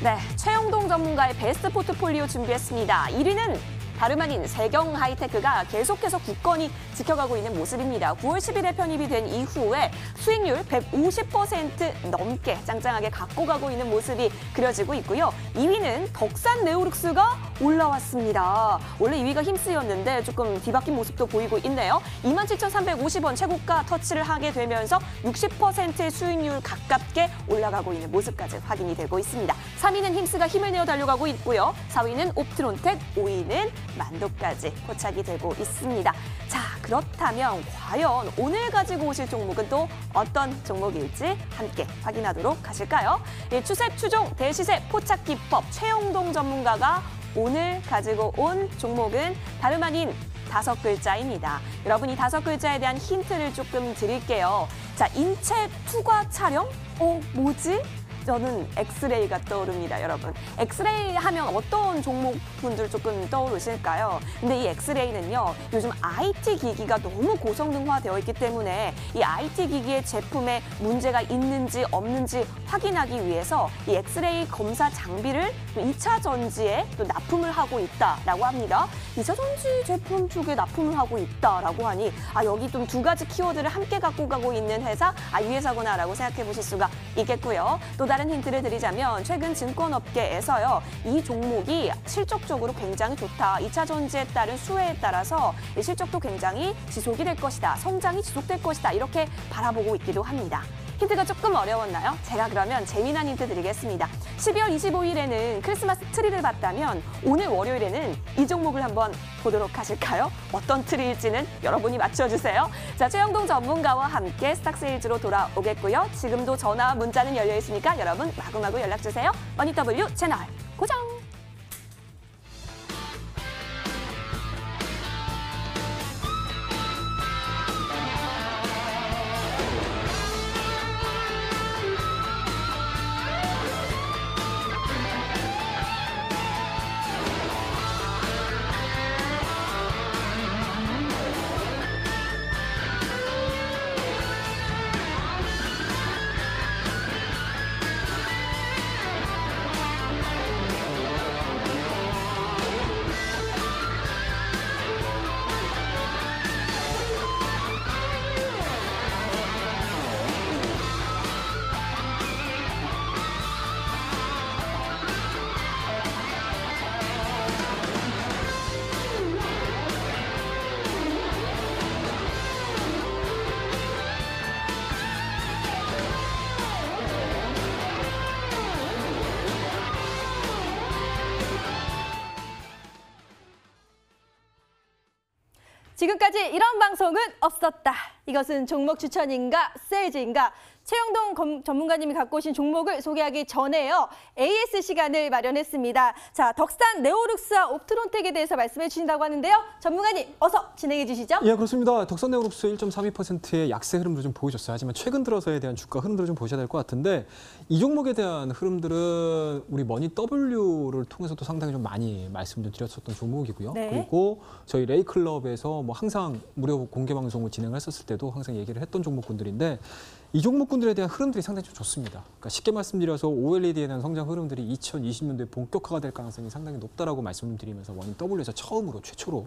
네, 최영돈 전문가의 베스트 포트폴리오 준비했습니다. 1위는 다름 아닌 세경하이테크가 계속해서 굳건히 지켜가고 있는 모습입니다. 9월 10일에 편입이 된 이후에 수익률 150% 넘게 짱짱하게 갖고 가고 있는 모습이 그려지고 있고요. 2위는 덕산 네오룩스가 올라왔습니다. 원래 2위가 힘쓰였는데 조금 뒤바뀐 모습도 보이고 있네요. 27,350원 최고가 터치를 하게 되면서 60%의 수익률 가깝게 올라가고 있는 모습까지 확인이 되고 있습니다. 3위는 힘쓰가 힘을 내어 달려가고 있고요. 4위는 옵트론텍, 5위는 만도까지 포착이 되고 있습니다. 자, 그렇다면 과연 오늘 가지고 오실 종목은 또 어떤 종목일지 함께 확인하도록 하실까요? 추세 추종 대시세 포착 기법 최영돈 전문가가 오늘 가지고 온 종목은 다름 아닌 5글자입니다. 여러분 이 5글자에 대한 힌트를 조금 드릴게요. 자, 인체 투과 촬영? 뭐지? 저는 엑스레이가 떠오릅니다, 여러분. 엑스레이 하면 어떤 종목분들 조금 떠오르실까요? 근데 이 엑스레이는요, 요즘 IT 기기가 너무 고성능화되어 있기 때문에 이 IT 기기의 제품에 문제가 있는지 없는지 확인하기 위해서 이 엑스레이 검사 장비를 2차 전지에 또 납품을 하고 있다라고 합니다. 2차 전지 제품 쪽에 납품을 하고 있다라고 하니 여기 좀 두 가지 키워드를 함께 갖고 가고 있는 회사, 이 회사구나라고 생각해 보실 수가 있겠고요. 또 다른 힌트를 드리자면 최근 증권업계에서요. 이 종목이 실적적으로 굉장히 좋다. 2차 전지에 따른 수혜에 따라서 실적도 굉장히 지속이 될 것이다. 성장이 지속될 것이다. 이렇게 바라보고 있기도 합니다. 힌트가 조금 어려웠나요? 제가 그러면 재미난 힌트 드리겠습니다. 12월 25일에는 크리스마스 트리를 봤다면 오늘 월요일에는 이 종목을 한번 보도록 하실까요? 어떤 트리일지는 여러분이 맞춰주세요. 자, 최영돈 전문가와 함께 스탁세일즈로 돌아오겠고요. 지금도 전화, 문자는 열려 있으니까 여러분 마구마구 연락주세요. 머니W 채널 고정! 지금까지 이런 방송은 없었다. 이것은 종목 추천인가 세일즈인가? 최영동 전문가님이 갖고 오신 종목을 소개하기 전에요. AS 시간을 마련했습니다. 자, 덕산 네오룩스와 옵트론텍에 대해서 말씀해 주신다고 하는데요. 전문가님, 어서 진행해 주시죠. 예, 그렇습니다. 덕산 네오룩스 1.32%의 약세 흐름도 좀 보여줬어요. 하지만 최근 들어서에 대한 주가 흐름들을 좀 보셔야 될 것 같은데 이 종목에 대한 흐름들은 우리 머니 W를 통해서도 상당히 좀 많이 말씀 좀 드렸었던 종목이고요. 네. 그리고 저희 레이클럽에서 뭐 항상 무료 공개 방송을 진행을 했었을 때도 항상 얘기를 했던 종목군들인데 이 종목군들에 대한 흐름들이 상당히 좀 좋습니다. 그러니까 쉽게 말씀드려서 OLED에 대한 성장 흐름들이 2020년도에 본격화가 될 가능성이 상당히 높다라고 말씀드리면서 원인 W에서 처음으로 최초로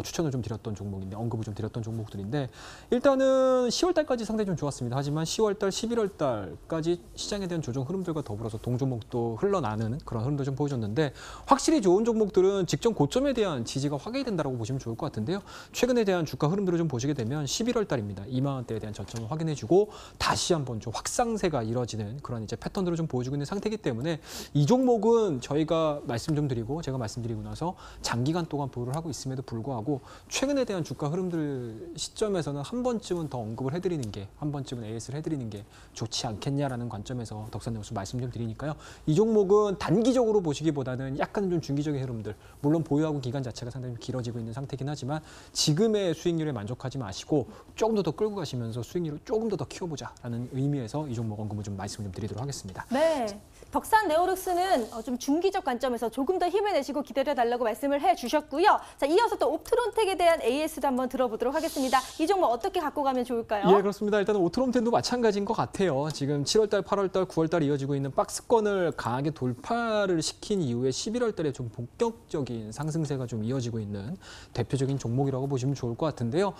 추천을 좀 드렸던 종목인데 언급을 좀 드렸던 종목들인데 일단은 10월 달까지 상당히 좀 좋았습니다. 하지만 10월 달, 11월 달까지 시장에 대한 조정 흐름들과 더불어서 동종목도 흘러나는 그런 흐름도 좀 보여줬는데 확실히 좋은 종목들은 직전 고점에 대한 지지가 확인이 된다고 보시면 좋을 것 같은데요. 최근에 대한 주가 흐름들을 좀 보시게 되면 11월 달입니다. 2만 원대에 대한 저점을 확인해주고 다시 한번 좀 확상세가 이뤄지는 그런 이제 패턴들을 좀 보여주고 있는 상태이기 때문에 이 종목은 저희가 말씀 좀 드리고 제가 말씀드리고 나서 장기간 동안 보유를 하고 있음에도 불구하고 최근에 대한 주가 흐름들 시점에서는 한 번쯤은 더 언급을 해드리는 게 한 번쯤은 AS를 해드리는 게 좋지 않겠냐라는 관점에서 덕산네오룩스 말씀 좀 드리니까요. 이 종목은 단기적으로 보시기보다는 약간 좀 중기적인 흐름들 물론 보유하고 기간 자체가 상당히 길어지고 있는 상태이긴 하지만 지금의 수익률에 만족하지 마시고 조금 더 끌고 가시면서 수익률을 조금 더 키워보자. 라는 의미에서 이 종목 언급을 좀 말씀 좀 드리도록 하겠습니다. 네. 덕산 네오룩스는 좀 중기적 관점에서 조금 더 힘을 내시고 기다려달라고 말씀을 해주셨고요. 자, 이어서 또 옵트론텍에 대한 AS도 한번 들어보도록 하겠습니다. 이 종목 어떻게 갖고 가면 좋을까요? 예, 그렇습니다. 일단은 옵트론텍도 마찬가지인 것 같아요. 지금 7월달, 8월달, 9월달 이어지고 있는 박스권을 강하게 돌파를 시킨 이후에 11월달에 좀 본격적인 상승세가 좀 이어지고 있는 대표적인 종목이라고 보시면 좋을 것 같은데요.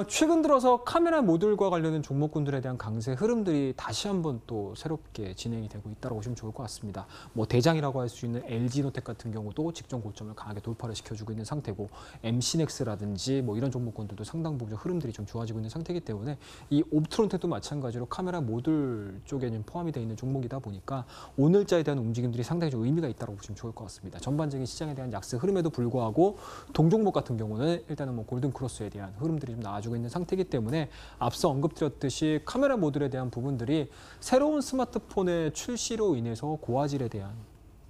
최근 들어서 카메라 모듈과 관련된 종목군들에 대한 강세 흐름들이 다시 한번 또 새롭게 진행이 되고 있다고 보시면 좋을 것 같습니다. 뭐 대장이라고 할 수 있는 LG노텍 같은 경우도 직전 고점을 강하게 돌파를 시켜주고 있는 상태고 MC넥스라든지 뭐 이런 종목군들도 상당 부분 흐름들이 좀 좋아지고 있는 상태이기 때문에 이 옵트론텍도 마찬가지로 카메라 모듈 쪽에 좀 포함이 되어 있는 종목이다 보니까 오늘자에 대한 움직임들이 상당히 좀 의미가 있다고 보시면 좋을 것 같습니다. 전반적인 시장에 대한 약세 흐름에도 불구하고 동종목 같은 경우는 일단은 뭐 골든크로스에 대한 흐름들이 좀 나와주고 있는 상태이기 때문에 앞서 언급드렸듯이 카메라 모듈에 대한 부분들이 새로운 스마트폰의 출시로 인해서 고화질에 대한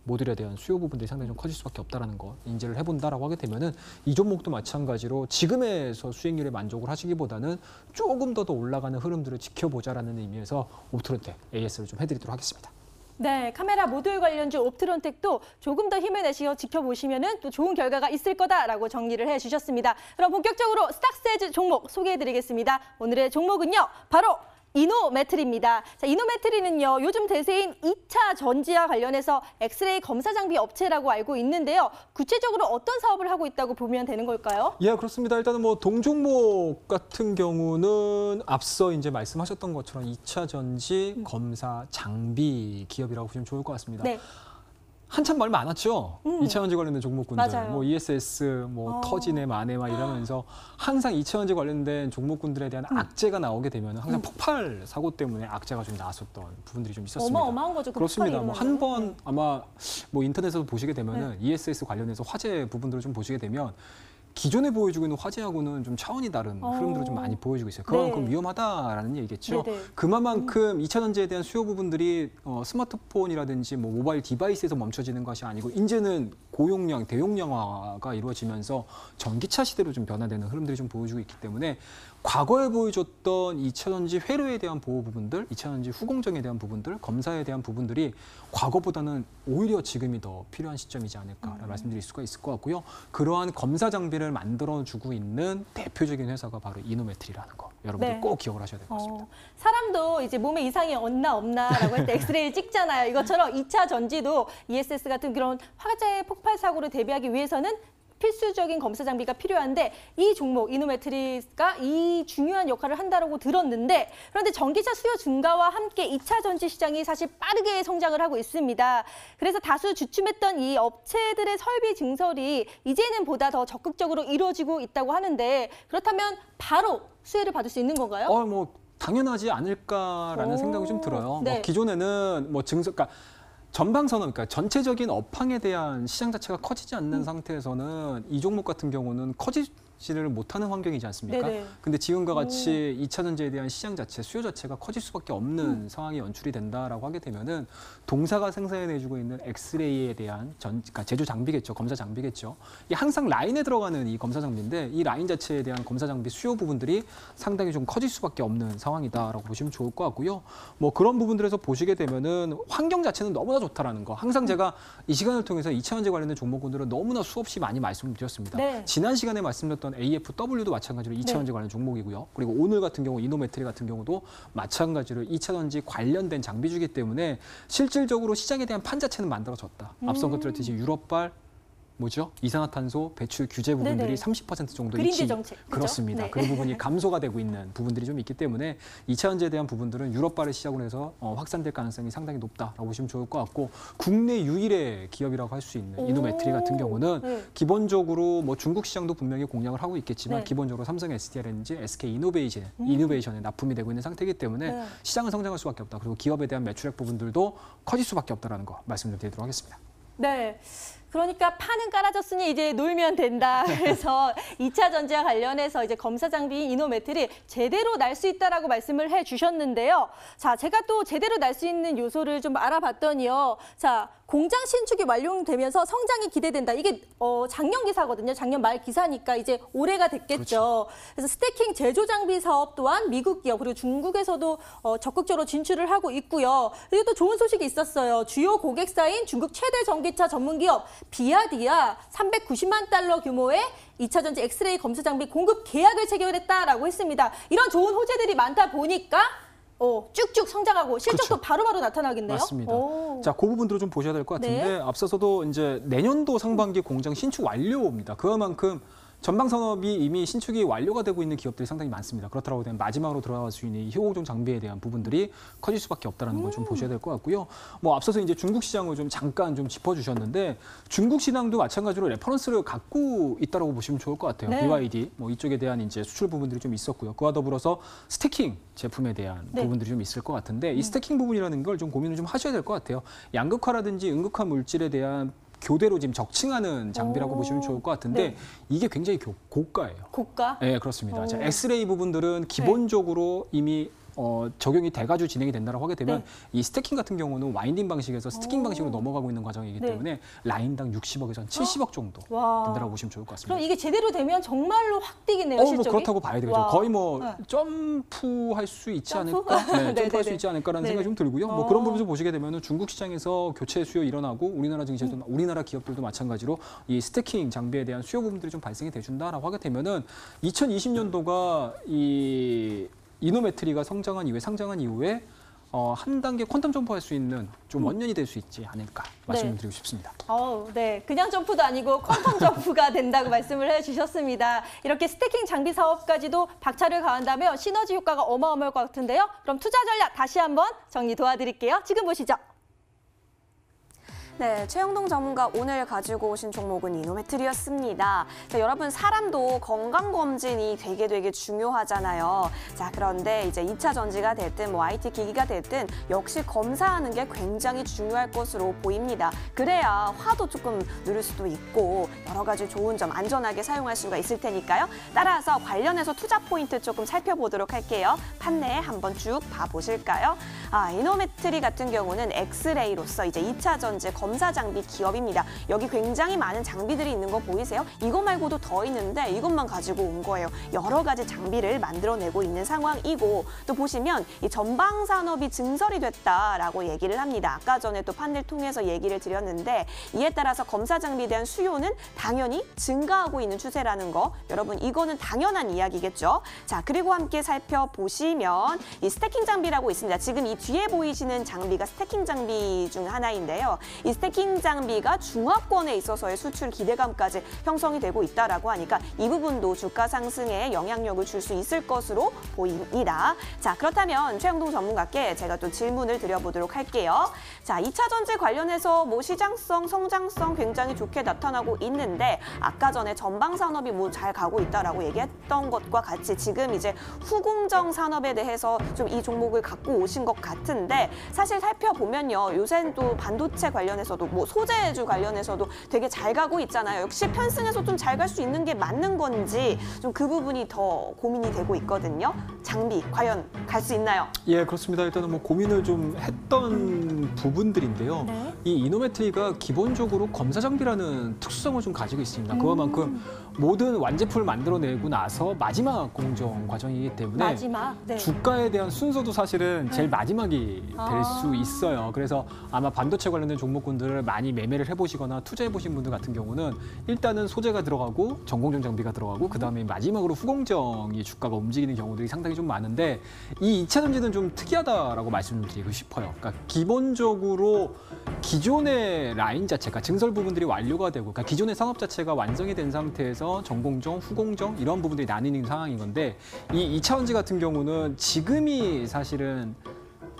모듈에 대한 수요 부분들이 상당히 좀 커질 수밖에 없다는 거 인지를 해본다라고 하게 되면은 이 종목도 마찬가지로 지금에서 수익률에 만족을 하시기보다는 조금 더 올라가는 흐름들을 지켜보자라는 의미에서 옵트론텍 AS를 좀 해드리도록 하겠습니다. 네, 카메라 모듈 관련주 옵트론텍도 조금 더 힘을 내시어 지켜보시면 또 좋은 결과가 있을 거다라고 정리를 해주셨습니다. 그럼 본격적으로 스탁세즈 종목 소개해드리겠습니다. 오늘의 종목은요, 바로 이노메트리입니다. 자, 이노메트리는요, 요즘 대세인 2차 전지와 관련해서 엑스레이 검사 장비 업체라고 알고 있는데요. 구체적으로 어떤 사업을 하고 있다고 보면 되는 걸까요? 예, 그렇습니다. 일단은 뭐 동종목 같은 경우는 앞서 이제 말씀하셨던 것처럼 2차 전지 검사 장비 기업이라고 보시면 좋을 것 같습니다. 네. 한참 얼마 안 왔죠. 2차 전지 관련된 종목군들, 맞아요. 뭐 ESS, 뭐 터지네, 마네, 막 이러면서 항상 2차 전지 관련된 종목군들에 대한 악재가 나오게 되면 항상 폭발 사고 때문에 악재가 좀 나왔었던 부분들이 좀 있었습니다. 어마어마한 거죠. 그렇습니다. 뭐 한 번 아마 뭐 인터넷에서 보시게 되면은 ESS 관련해서 화재 부분들을 좀 보시게 되면. 기존에 보여주고 있는 화재하고는 좀 차원이 다른 흐름들을 좀 많이 보여주고 있어요. 그만큼 위험하다라는 얘기겠죠. 그만큼 2차 전지에 대한 수요 부분들이 스마트폰이라든지 뭐 모바일 디바이스에서 멈춰지는 것이 아니고 이제는 고용량, 대용량화가 이루어지면서 전기차 시대로 좀 변화되는 흐름들이 좀 보여주고 있기 때문에 과거에 보여줬던 2차 전지 회로에 대한 보호 부분들, 2차 전지 후공정에 대한 부분들, 검사에 대한 부분들이 과거보다는 오히려 지금이 더 필요한 시점이지 않을까라는 말씀드릴 수가 있을 것 같고요. 그러한 검사 장비를 만들어주고 있는 대표적인 회사가 바로 이노메트리라는 거. 여러분들 꼭 기억을 하셔야 될 것 같습니다. 사람도 이제 몸에 이상이 없나라고 할 때 엑스레이를 찍잖아요. 이것처럼 2차 전지도 ESS 같은 그런 화재 폭발 사고를 대비하기 위해서는 필수적인 검사 장비가 필요한데 이 종목 이노메트리가 이 중요한 역할을 한다고 들었는데 그런데 전기차 수요 증가와 함께 2차 전지 시장이 사실 빠르게 성장을 하고 있습니다. 그래서 다수 주춤했던 이 업체들의 설비 증설이 이제는 보다 더 적극적으로 이루어지고 있다고 하는데 그렇다면 바로 수혜를 받을 수 있는 건가요? 뭐 당연하지 않을까라는 생각이 좀 들어요. 네. 뭐 기존에는 뭐 그러니까 전방선언, 그러니까 전체적인 업황에 대한 시장 자체가 커지지 않는 상태에서는 이 종목 같은 경우는 커질 지를 못하는 환경이지 않습니까? 네네. 근데 지금과 같이 2차 전지에 대한 시장 자체, 수요 자체가 커질 수밖에 없는 상황이 연출이 된다라고 하게 되면은 동사가 생산해내주고 있는 엑스레이에 대한 그러니까 제조 장비겠죠, 검사 장비겠죠. 이게 항상 라인에 들어가는 이 검사 장비인데 이 라인 자체에 대한 검사 장비 수요 부분들이 상당히 좀 커질 수밖에 없는 상황이다라고 보시면 좋을 것 같고요. 뭐 그런 부분들에서 보시게 되면은 환경 자체는 너무나 좋다라는 거. 항상 제가 이 시간을 통해서 2차 전지 관련된 종목군들은 너무나 수없이 많이 말씀을 드렸습니다. 네. 지난 시간에 말씀드렸던 AFW도 마찬가지로 2차 전지 관련 종목이고요. 그리고 오늘 같은 경우 이노메트리 같은 경우도 마찬가지로 2차 전지 관련된 장비주기 때문에 실질적으로 시장에 대한 판 자체는 만들어졌다. 앞서 것들었듯이 유럽발 뭐죠? 이산화탄소 배출 규제 부분들이 네네. 30% 정도 그린지 정책. 그죠? 그렇습니다. 네. 그 부분이 감소가 되고 있는 부분들이 좀 있기 때문에 2차 전지에 대한 부분들은 유럽발을 시작으로 해서 확산될 가능성이 상당히 높다라고 보시면 좋을 것 같고 국내 유일의 기업이라고 할 수 있는 이노메트리 같은 경우는 네. 기본적으로 뭐 중국 시장도 분명히 공략을 하고 있겠지만 네. 기본적으로 삼성 SDI라든지 SK 이노베이션에 납품이 되고 있는 상태이기 때문에 네. 시장은 성장할 수밖에 없다. 그리고 기업에 대한 매출액 부분들도 커질 수밖에 없다라는 거 말씀을 드리도록 하겠습니다. 네. 그러니까 판은 깔아줬으니 이제 놀면 된다. 그래서 2차 전지와 관련해서 이제 검사 장비인 이노메트리 제대로 날 수 있다라고 말씀을 해주셨는데요. 자, 제가 또 제대로 날 수 있는 요소를 좀 알아봤더니요. 자, 공장 신축이 완료되면서 성장이 기대된다. 이게 작년 기사거든요. 작년 말 기사니까 이제 올해가 됐겠죠. 그렇죠. 그래서 스태킹 제조 장비 사업 또한 미국 기업 그리고 중국에서도 적극적으로 진출을 하고 있고요. 그리고 또 좋은 소식이 있었어요. 주요 고객사인 중국 최대 전기차 전문 기업 비아디아 390만 달러 규모의 2차 전지 엑스레이 검사 장비 공급 계약을 체결했다라고 했습니다. 이런 좋은 호재들이 많다 보니까 쭉쭉 성장하고 실적도 그렇죠. 바로바로 나타나겠네요. 맞습니다. 오. 자, 그 부분들을 좀 보셔야 될 것 같은데 네. 앞서서도 이제 내년도 상반기 공장 신축 완료입니다. 그만큼 전방 산업이 이미 신축이 완료가 되고 있는 기업들이 상당히 많습니다. 그렇다고 되면 마지막으로 들어갈 수 있는 이 효공종 장비에 대한 부분들이 커질 수밖에 없다는 걸 좀 보셔야 될 것 같고요. 뭐 앞서서 이제 중국 시장을 좀 잠깐 좀 짚어주셨는데 중국 시장도 마찬가지로 레퍼런스를 갖고 있다라고 보시면 좋을 것 같아요. 네. BYD 뭐 이쪽에 대한 이제 수출 부분들이 좀 있었고요. 그와 더불어서 스태킹 제품에 대한 네. 부분들이 좀 있을 것 같은데 이 스태킹 부분이라는 걸 좀 고민을 좀 하셔야 될 것 같아요. 양극화라든지 음극화 물질에 대한 교대로 지금 적층하는 장비라고 오. 보시면 좋을 것 같은데 네. 이게 굉장히 고가예요. 고가? 네, 그렇습니다. 오. 자, 엑스레이 부분들은 기본적으로 이미 적용이 돼가지고 진행이 된다고 하게 되면 네. 이 스태킹 같은 경우는 와인딩 방식에서 스티킹 오. 방식으로 넘어가고 있는 과정이기 네. 때문에 라인당 60억에서 한 70억 정도 와. 된다고 보시면 좋을 것 같습니다. 그럼 이게 제대로 되면 정말로 확 뛰겠네요, 뭐 실적이? 그렇다고 봐야 되겠죠. 와. 거의 뭐 네. 점프할 수 있지 점프? 않을까? 네, 점프할 수 네네네. 있지 않을까라는 네네. 생각이 좀 들고요. 뭐 어. 그런 부분을 보시게 되면 중국 시장에서 교체 수요 일어나고 우리나라 증시에도 우리나라 기업들도 마찬가지로 이 스태킹 장비에 대한 수요 부분들이 좀 발생이 돼준다라고 하게 되면은 2020년도가 이 이노메트리가 성장한 이후에 상장한 이후에 한 단계 퀀텀 점프할 수 있는 좀 원년이 될 수 있지 않을까 말씀을 드리고 싶습니다. 네. 그냥 점프도 아니고 퀀텀 점프가 된다고 말씀을 해주셨습니다. 이렇게 스태킹 장비 사업까지도 박차를 가한다면 시너지 효과가 어마어마할 것 같은데요. 그럼 투자 전략 다시 한번 정리 도와드릴게요. 지금 보시죠. 네, 최영동 전문가 오늘 가지고 오신 종목은 이노메트리였습니다. 자, 여러분 사람도 건강검진이 되게 중요하잖아요. 자, 그런데 이제 2차 전지가 됐든 뭐 IT 기기가 됐든 역시 검사하는 게 굉장히 중요할 것으로 보입니다. 그래야 화도 조금 누를 수도 있고 여러 가지 좋은 점 안전하게 사용할 수가 있을 테니까요. 따라서 관련해서 투자 포인트 조금 살펴보도록 할게요. 판례 한번 쭉 봐보실까요? 이노메트리 같은 경우는 엑스레이로서 이제 2차 전지 검사 장비 기업입니다. 여기 굉장히 많은 장비들이 있는 거 보이세요? 이것 말고도 더 있는데 이것만 가지고 온 거예요. 여러 가지 장비를 만들어내고 있는 상황이고 또 보시면 이 전방 산업이 증설이 됐다라고 얘기를 합니다. 아까 전에 또 판넬 통해서 얘기를 드렸는데 이에 따라서 검사 장비에 대한 수요는 당연히 증가하고 있는 추세라는 거 여러분 이거는 당연한 이야기겠죠. 자, 그리고 함께 살펴보시면 이 스태킹 장비라고 있습니다. 지금 이 뒤에 보이시는 장비가 스태킹 장비 중 하나인데요. 이 스태킹 장비가 중화권에 있어서의 수출 기대감까지 형성이 되고 있다라고 하니까 이 부분도 주가 상승에 영향력을 줄 수 있을 것으로 보입니다. 자, 그렇다면 최영동 전문가께 제가 또 질문을 드려보도록 할게요. 자, 2차 전지 관련해서 뭐 시장성, 성장성 굉장히 좋게 나타나고 있는데 아까 전에 전방 산업이 뭐 잘 가고 있다라고 얘기했던 것과 같이 지금 이제 후공정 산업에 대해서 좀 이 종목을 갖고 오신 것 같은데 사실 살펴보면요. 요새는 또 반도체 관련해서 관련해서도 뭐 소재주 관련해서도 되게 잘 가고 있잖아요. 역시 편승해서 좀 잘 갈 수 있는 게 맞는 건지 좀 그 부분이 더 고민이 되고 있거든요. 장비 과연 갈 수 있나요? 예, 그렇습니다. 일단은 뭐 고민을 좀 했던 부분들인데요. 네. 이 이노메트리가 기본적으로 검사 장비라는 특수성을 좀 가지고 있습니다. 그만큼 모든 완제품을 만들어내고 나서 마지막 공정 과정이기 때문에 마지막. 네. 주가에 대한 순서도 사실은 제일 마지막이 될 아. 수 있어요. 그래서 아마 반도체 관련된 종목군들을 많이 매매를 해보시거나 투자해보신 분들 같은 경우는 일단은 소재가 들어가고 전공정 장비가 들어가고 그다음에 마지막으로 후공정이 주가가 움직이는 경우들이 상당히 좀 많은데 이 2차 전지는 좀 특이하다라고 말씀드리고 싶어요. 그러니까 기본적으로 기존의 라인 자체가 증설 부분들이 완료가 되고 그러니까 기존의 산업 자체가 완성이 된 상태에서 전공정, 후공정 이런 부분들이 나뉘는 상황인 건데 이 2차 전지 같은 경우는 지금이 사실은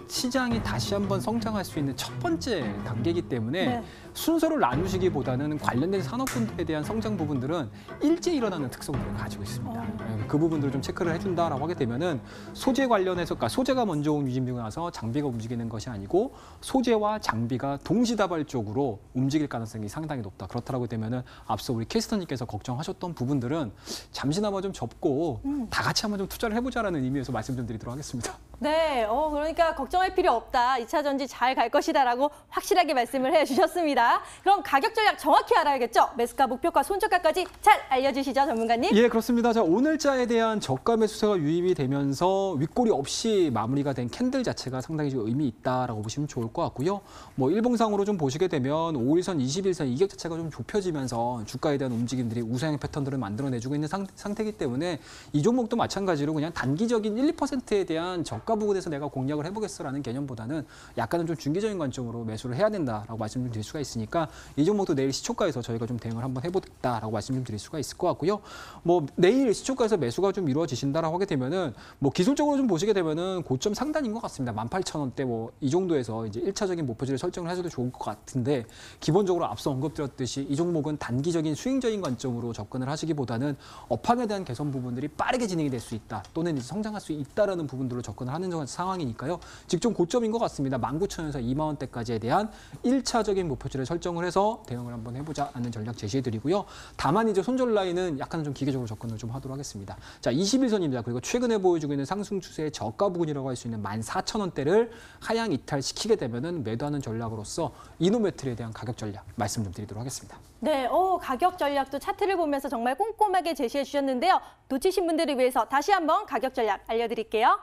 시장이 다시 한번 성장할 수 있는 첫 번째 단계이기 때문에 네. 순서를 나누시기보다는 관련된 산업군에 대한 성장 부분들은 일제히 일어나는 특성들을 가지고 있습니다. 그 부분들을 좀 체크를 해준다라고 하게 되면은 소재 관련해서, 그러니까 소재가 먼저 움직이고 나서 장비가 움직이는 것이 아니고 소재와 장비가 동시다발적으로 움직일 가능성이 상당히 높다. 그렇다고 되면은 앞서 우리 캐스터님께서 걱정하셨던 부분들은 잠시나마 좀 접고 다 같이 한번 좀 투자를 해보자라는 의미에서 말씀 좀 드리도록 하겠습니다. 네, 그러니까 걱정할 필요 없다. 2차 전지 잘 갈 것이다라고 확실하게 말씀을 해주셨습니다. 그럼 가격 전략 정확히 알아야겠죠? 매수가, 목표가, 손절가까지 잘 알려주시죠, 전문가님. 예, 그렇습니다. 자, 오늘자에 대한 저가 매수세가 유입이 되면서 윗꼬리 없이 마무리가 된 캔들 자체가 상당히 좀 의미 있다라고 보시면 좋을 것 같고요. 뭐 일봉상으로 좀 보시게 되면 5일선, 21선 이격 자체가 좀 좁혀지면서 주가에 대한 움직임들이 우상향 패턴들을 만들어내주고 있는 상태이기 때문에 이 종목도 마찬가지로 그냥 단기적인 1, 2%에 대한 저가 부분에서 내가 공략을 해보겠어라는 개념보다는 약간은 좀 중기적인 관점으로 매수를 해야 된다라고 말씀 좀 드릴 수가 있으니까 이 종목도 내일 시초가에서 저희가 좀 대응을 한번 해보겠다라고 말씀 좀 드릴 수가 있을 것 같고요. 뭐 내일 시초가에서 매수가 좀 이루어지신다라고 하게 되면은 뭐 기술적으로 좀 보시게 되면은 고점 상단인 것 같습니다. 18,000원대 뭐 이 정도에서 이제 1차적인 목표지를 설정을 하셔도 좋을 것 같은데 기본적으로 앞서 언급드렸듯이 이 종목은 단기적인 스윙적인 관점으로 접근을 하시기보다는 업황에 대한 개선 부분들이 빠르게 진행이 될 수 있다 또는 이제 성장할 수 있다라는 부분들로 접근을 하는 상황이니까요. 직전 고점인 것 같습니다. 19,000원에서 2만 원대까지에 대한 1차적인 목표치를 설정을 해서 대응을 한번 해보자는 전략 제시해드리고요. 다만 이제 손절 라인은 약간 좀 기계적으로 접근을 좀 하도록 하겠습니다. 자, 21선입니다. 그리고 최근에 보여주고 있는 상승 추세의 저가 부분이라고 할 수 있는 14,000원대를 하향 이탈시키게 되면은 매도하는 전략으로서 이노메트리에 대한 가격 전략 말씀 좀 드리도록 하겠습니다. 네, 가격 전략도 차트를 보면서 정말 꼼꼼하게 제시해 주셨는데요. 놓치신 분들을 위해서 다시 한번 가격 전략 알려드릴게요.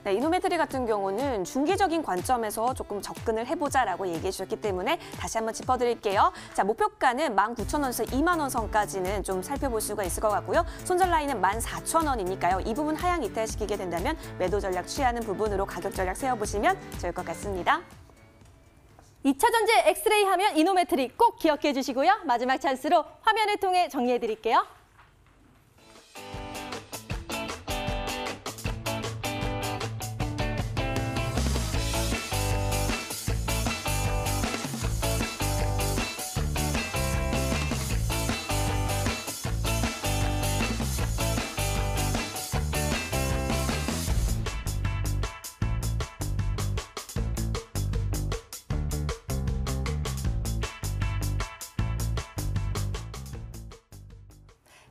네, 이노메트리 같은 경우는 중기적인 관점에서 조금 접근을 해보자라고 얘기해 주셨기 때문에 다시 한번 짚어드릴게요. 자, 목표가는 19,000원에서 2만 원 선까지는 좀 살펴볼 수가 있을 것 같고요. 손절 라인은 14,000원이니까요. 이 부분 하향 이탈시키게 된다면 매도 전략 취하는 부분으로 가격 전략 세워보시면 좋을 것 같습니다. 2차 전지 엑스레이 하면 이노메트리 꼭 기억해 주시고요. 마지막 찬스로 화면을 통해 정리해 드릴게요.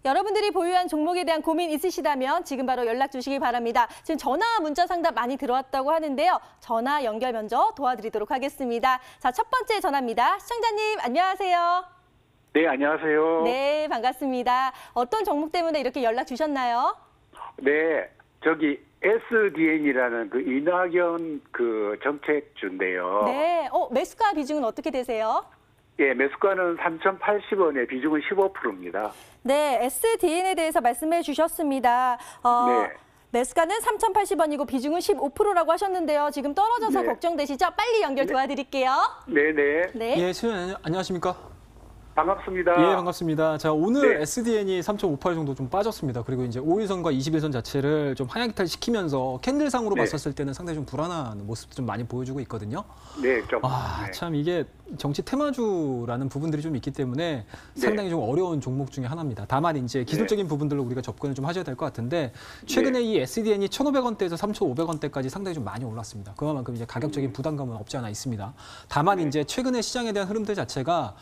여러분들이 보유한 종목에 대한 고민 있으시다면 지금 바로 연락 주시기 바랍니다. 지금 전화, 문자 상담 많이 들어왔다고 하는데요. 전화 연결 먼저 도와드리도록 하겠습니다. 자, 첫 번째 전화입니다. 시청자님, 안녕하세요. 네, 안녕하세요. 네, 반갑습니다. 어떤 종목 때문에 이렇게 연락 주셨나요? 네, 저기 SDN이라는 그 이낙연 그 정책주인데요. 네, 매수가 비중은 어떻게 되세요? 예, 매수가는 3,080원에 비중은 15%입니다. 네, SDN에 대해서 말씀해 주셨습니다. 네. 매수가는 3,080원이고 비중은 15%라고 하셨는데요. 지금 떨어져서 네. 걱정되시죠? 빨리 연결 도와드릴게요. 네네. 네. 예, 수현 안녕하십니까? 반갑습니다. 예, 반갑습니다. 자, 오늘 네. SDN이 3.58 정도 좀 빠졌습니다. 그리고 이제 5일선과 21선 자체를 좀 하향 이탈 시키면서 캔들상으로 네. 봤었을 때는 상당히 좀 불안한 모습 좀 많이 보여주고 있거든요. 네, 좀. 아, 네. 참 이게 정치 테마주라는 부분들이 좀 있기 때문에 상당히 좀 어려운 종목 중에 하나입니다. 다만 이제 기술적인 부분들로 우리가 접근을 좀 하셔야 될 것 같은데 최근에 이 SDN이 1,500원대에서 3,500원대까지 상당히 좀 많이 올랐습니다. 그만큼 이제 가격적인 부담감은 없지 않아 있습니다. 다만 이제 최근에 시장에 대한 흐름들 자체가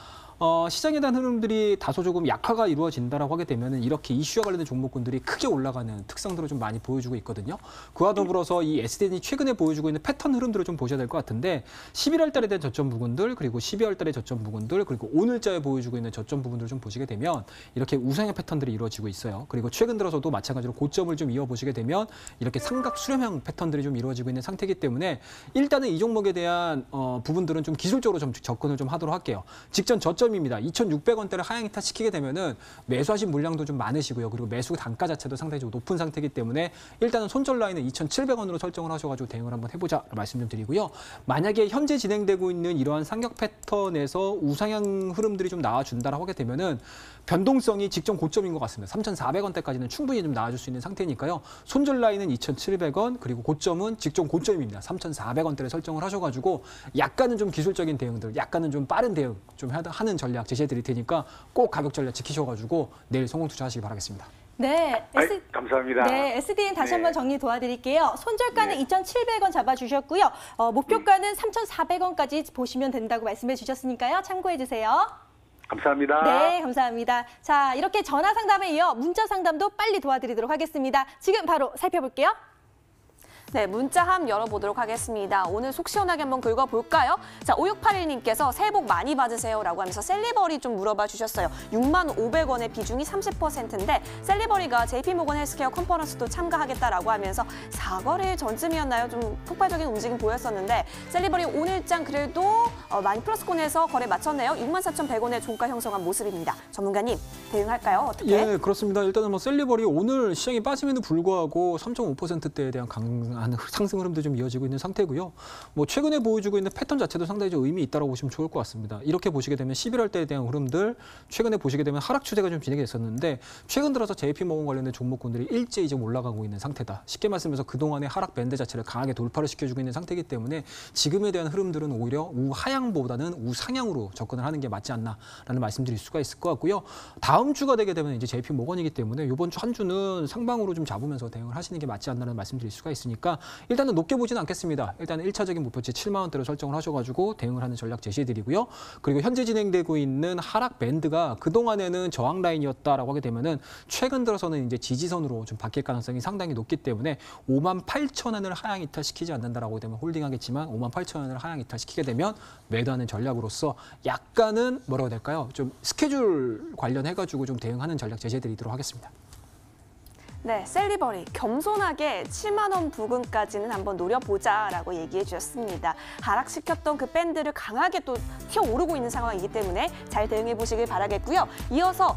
시장에 대한 흐름들이 다소 조금 약화가 이루어진다라고 하게 되면 이렇게 이슈와 관련된 종목군들이 크게 올라가는 특성들을 좀 많이 보여주고 있거든요. 그와 더불어서 이 SDN이 최근에 보여주고 있는 패턴 흐름들을 좀 보셔야 될 것 같은데 11월 달에 대한 저점 부분들 그리고 12월 달의 저점 부분들 그리고 오늘자에 보여주고 있는 저점 부분들을 좀 보시게 되면 이렇게 우상향 패턴들이 이루어지고 있어요. 그리고 최근 들어서도 마찬가지로 고점을 좀 이어보시게 되면 이렇게 삼각 수렴형 패턴들이 좀 이루어지고 있는 상태이기 때문에 일단은 이 종목에 대한 부분들은 좀 기술적으로 좀 접근을 좀 하도록 할게요. 직전 저점입니다. 2,600원대를 하향 이탈시키게 되면은 매수하신 물량도 좀 많으시고요. 그리고 매수 단가 자체도 상당히 좀 높은 상태이기 때문에 일단은 손절 라인은 2,700원으로 설정을 하셔가지고 대응을 한번 해보자 말씀 좀 드리고요. 만약에 현재 진행되고 있는 이러한 상격 패턴에서 우상향 흐름들이 좀 나와준다라고 하게 되면은 변동성이 직전 고점인 것 같습니다. 3,400원대까지는 충분히 좀 나와줄 수 있는 상태니까요. 손절 라인은 2,700원 그리고 고점은 직전 고점입니다. 3,400원대를 설정을 하셔가지고 약간은 좀 기술적인 대응들, 약간은 좀 빠른 대응 좀 하는 전략 제시해 드릴 테니까 꼭 가격 전략 지키셔가지고 내일 성공 투자하시기 바라겠습니다. 네, 감사합니다. 네, SDN 다시 네. 한번 정리 도와드릴게요. 손절가는 네. 2,700원 잡아주셨고요. 목표가는 3,400원까지 보시면 된다고 말씀해 주셨으니까요. 참고해 주세요. 감사합니다. 네, 감사합니다. 자, 이렇게 전화 상담에 이어 문자 상담도 빨리 도와드리도록 하겠습니다. 지금 바로 살펴볼게요. 네, 문자함 열어보도록 하겠습니다. 오늘 속 시원하게 한번 긁어볼까요? 자, 5681님께서 새해 복 많이 받으세요라고 하면서 셀리버리 좀 물어봐 주셨어요. 65,500원의 비중이 30%인데 셀리버리가 JP모건 헬스케어 컨퍼런스도 참가하겠다라고 하면서 4거래일 전쯤이었나요? 좀 폭발적인 움직임 보였었는데 셀리버리 오늘장 그래도 많이 플러스권에서 거래 마쳤네요. 64,100원의 종가 형성한 모습입니다. 전문가님, 대응할까요? 어떻게? 예, 그렇습니다. 일단은 뭐 셀리버리 오늘 시장이 빠짐에도 불구하고 3.5%대에 대한 강한 상승 흐름도 좀 이어지고 있는 상태고요. 뭐 최근에 보여주고 있는 패턴 자체도 상당히 좀 의미 있다고 보시면 좋을 것 같습니다. 이렇게 보시게 되면 11월 달에 대한 흐름들, 최근에 보시게 되면 하락 추세가 좀 진행이 됐었는데 최근 들어서 JP모건 관련된 종목군들이 일제히 좀 올라가고 있는 상태다. 쉽게 말씀해서 그동안의 하락 밴드 자체를 강하게 돌파를 시켜주고 있는 상태이기 때문에 지금에 대한 흐름들은 오히려 우하향보다는 우상향으로 접근을 하는 게 맞지 않나라는 말씀드릴 수가 있을 것 같고요. 다음 주가 되게 되면 이제 JP모건이기 때문에 이번 주 한 주는 상방으로 좀 잡으면서 대응을 하시는 게 맞지 않나라는 말씀드릴 수가 있으니까 일단은 높게 보지는 않겠습니다. 일단은 1차적인 목표치 7만 원대로 설정을 하셔가지고 대응을 하는 전략 제시해드리고요. 그리고 현재 진행되고 있는 하락 밴드가 그동안에는 저항 라인이었다라고 하게 되면은 최근 들어서는 이제 지지선으로 좀 바뀔 가능성이 상당히 높기 때문에 58,000원을 하향 이탈시키지 않는다라고 하게 되면 홀딩하겠지만 58,000원을 하향 이탈시키게 되면 매도하는 전략으로서 약간은 뭐라고 해야 될까요? 좀 스케줄 관련해가지고 좀 대응하는 전략 제시해드리도록 하겠습니다. 네, 셀리버리 겸손하게 7만 원 부근까지는 한번 노려보자라고 얘기해 주셨습니다. 하락시켰던 그 밴드를 강하게 또 튀어오르고 있는 상황이기 때문에 잘 대응해 보시길 바라겠고요. 이어서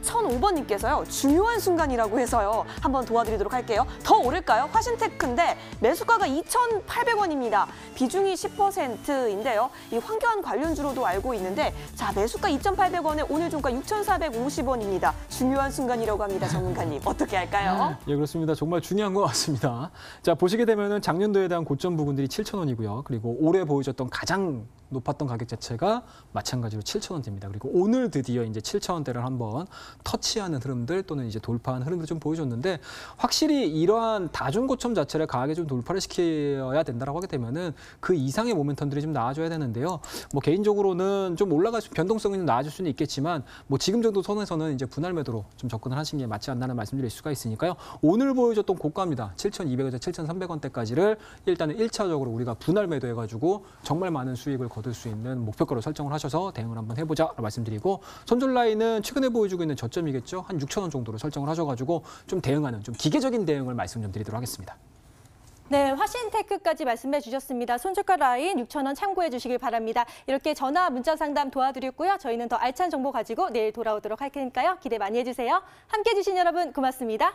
1005번님께서요. 중요한 순간이라고 해서요. 한번 도와드리도록 할게요. 더 오를까요? 화신테크인데 매수가가 2,800원입니다. 비중이 10%인데요. 이 황교안 관련주로도 알고 있는데 자 매수가 2,800원에 오늘 종가 6,450원입니다. 중요한 순간이라고 합니다. 전문가님. 어떻게 할까요? 예, 그렇습니다. 정말 중요한 것 같습니다. 자, 보시게 되면은 작년도에 대한 고점 부분들이 7,000원이고요. 그리고 올해 보여줬던 가장 높았던 가격 자체가 마찬가지로 7,000원대입니다. 그리고 오늘 드디어 이제 7,000원대를 한번 터치하는 흐름들 또는 이제 돌파하는 흐름들 좀 보여줬는데 확실히 이러한 다중고점 자체를 강하게 좀 돌파를 시켜야 된다라고 하게 되면은 그 이상의 모멘텀들이 좀 나와줘야 되는데요. 뭐 개인적으로는 좀 올라갈 수 변동성이 좀 나아질 수는 있겠지만 뭐 지금 정도 선에서는 이제 분할 매도로 좀 접근을 하시는 게 맞지 않나는 말씀드릴 수가 있으니까요. 오늘 보여줬던 고가입니다. 7,200에서 7,300원대까지를 일단은 1차적으로 우리가 분할 매도해가지고 정말 많은 수익을 거둘 수 있는 목표가로 설정을 하셔서 대응을 한번 해보자 말씀드리고 손절 라인은 최근에 보여주고 있는 저점이겠죠. 한 6,000원 정도로 설정을 하셔가지고 좀 대응하는 좀 기계적인 대응을 말씀 좀 드리도록 하겠습니다. 네, 화신테크까지 말씀해 주셨습니다. 손절가 라인 6,000원 참고해 주시길 바랍니다. 이렇게 전화, 문자 상담 도와드렸고요. 저희는 더 알찬 정보 가지고 내일 돌아오도록 할 테니까요. 기대 많이 해주세요. 함께해 주신 여러분 고맙습니다.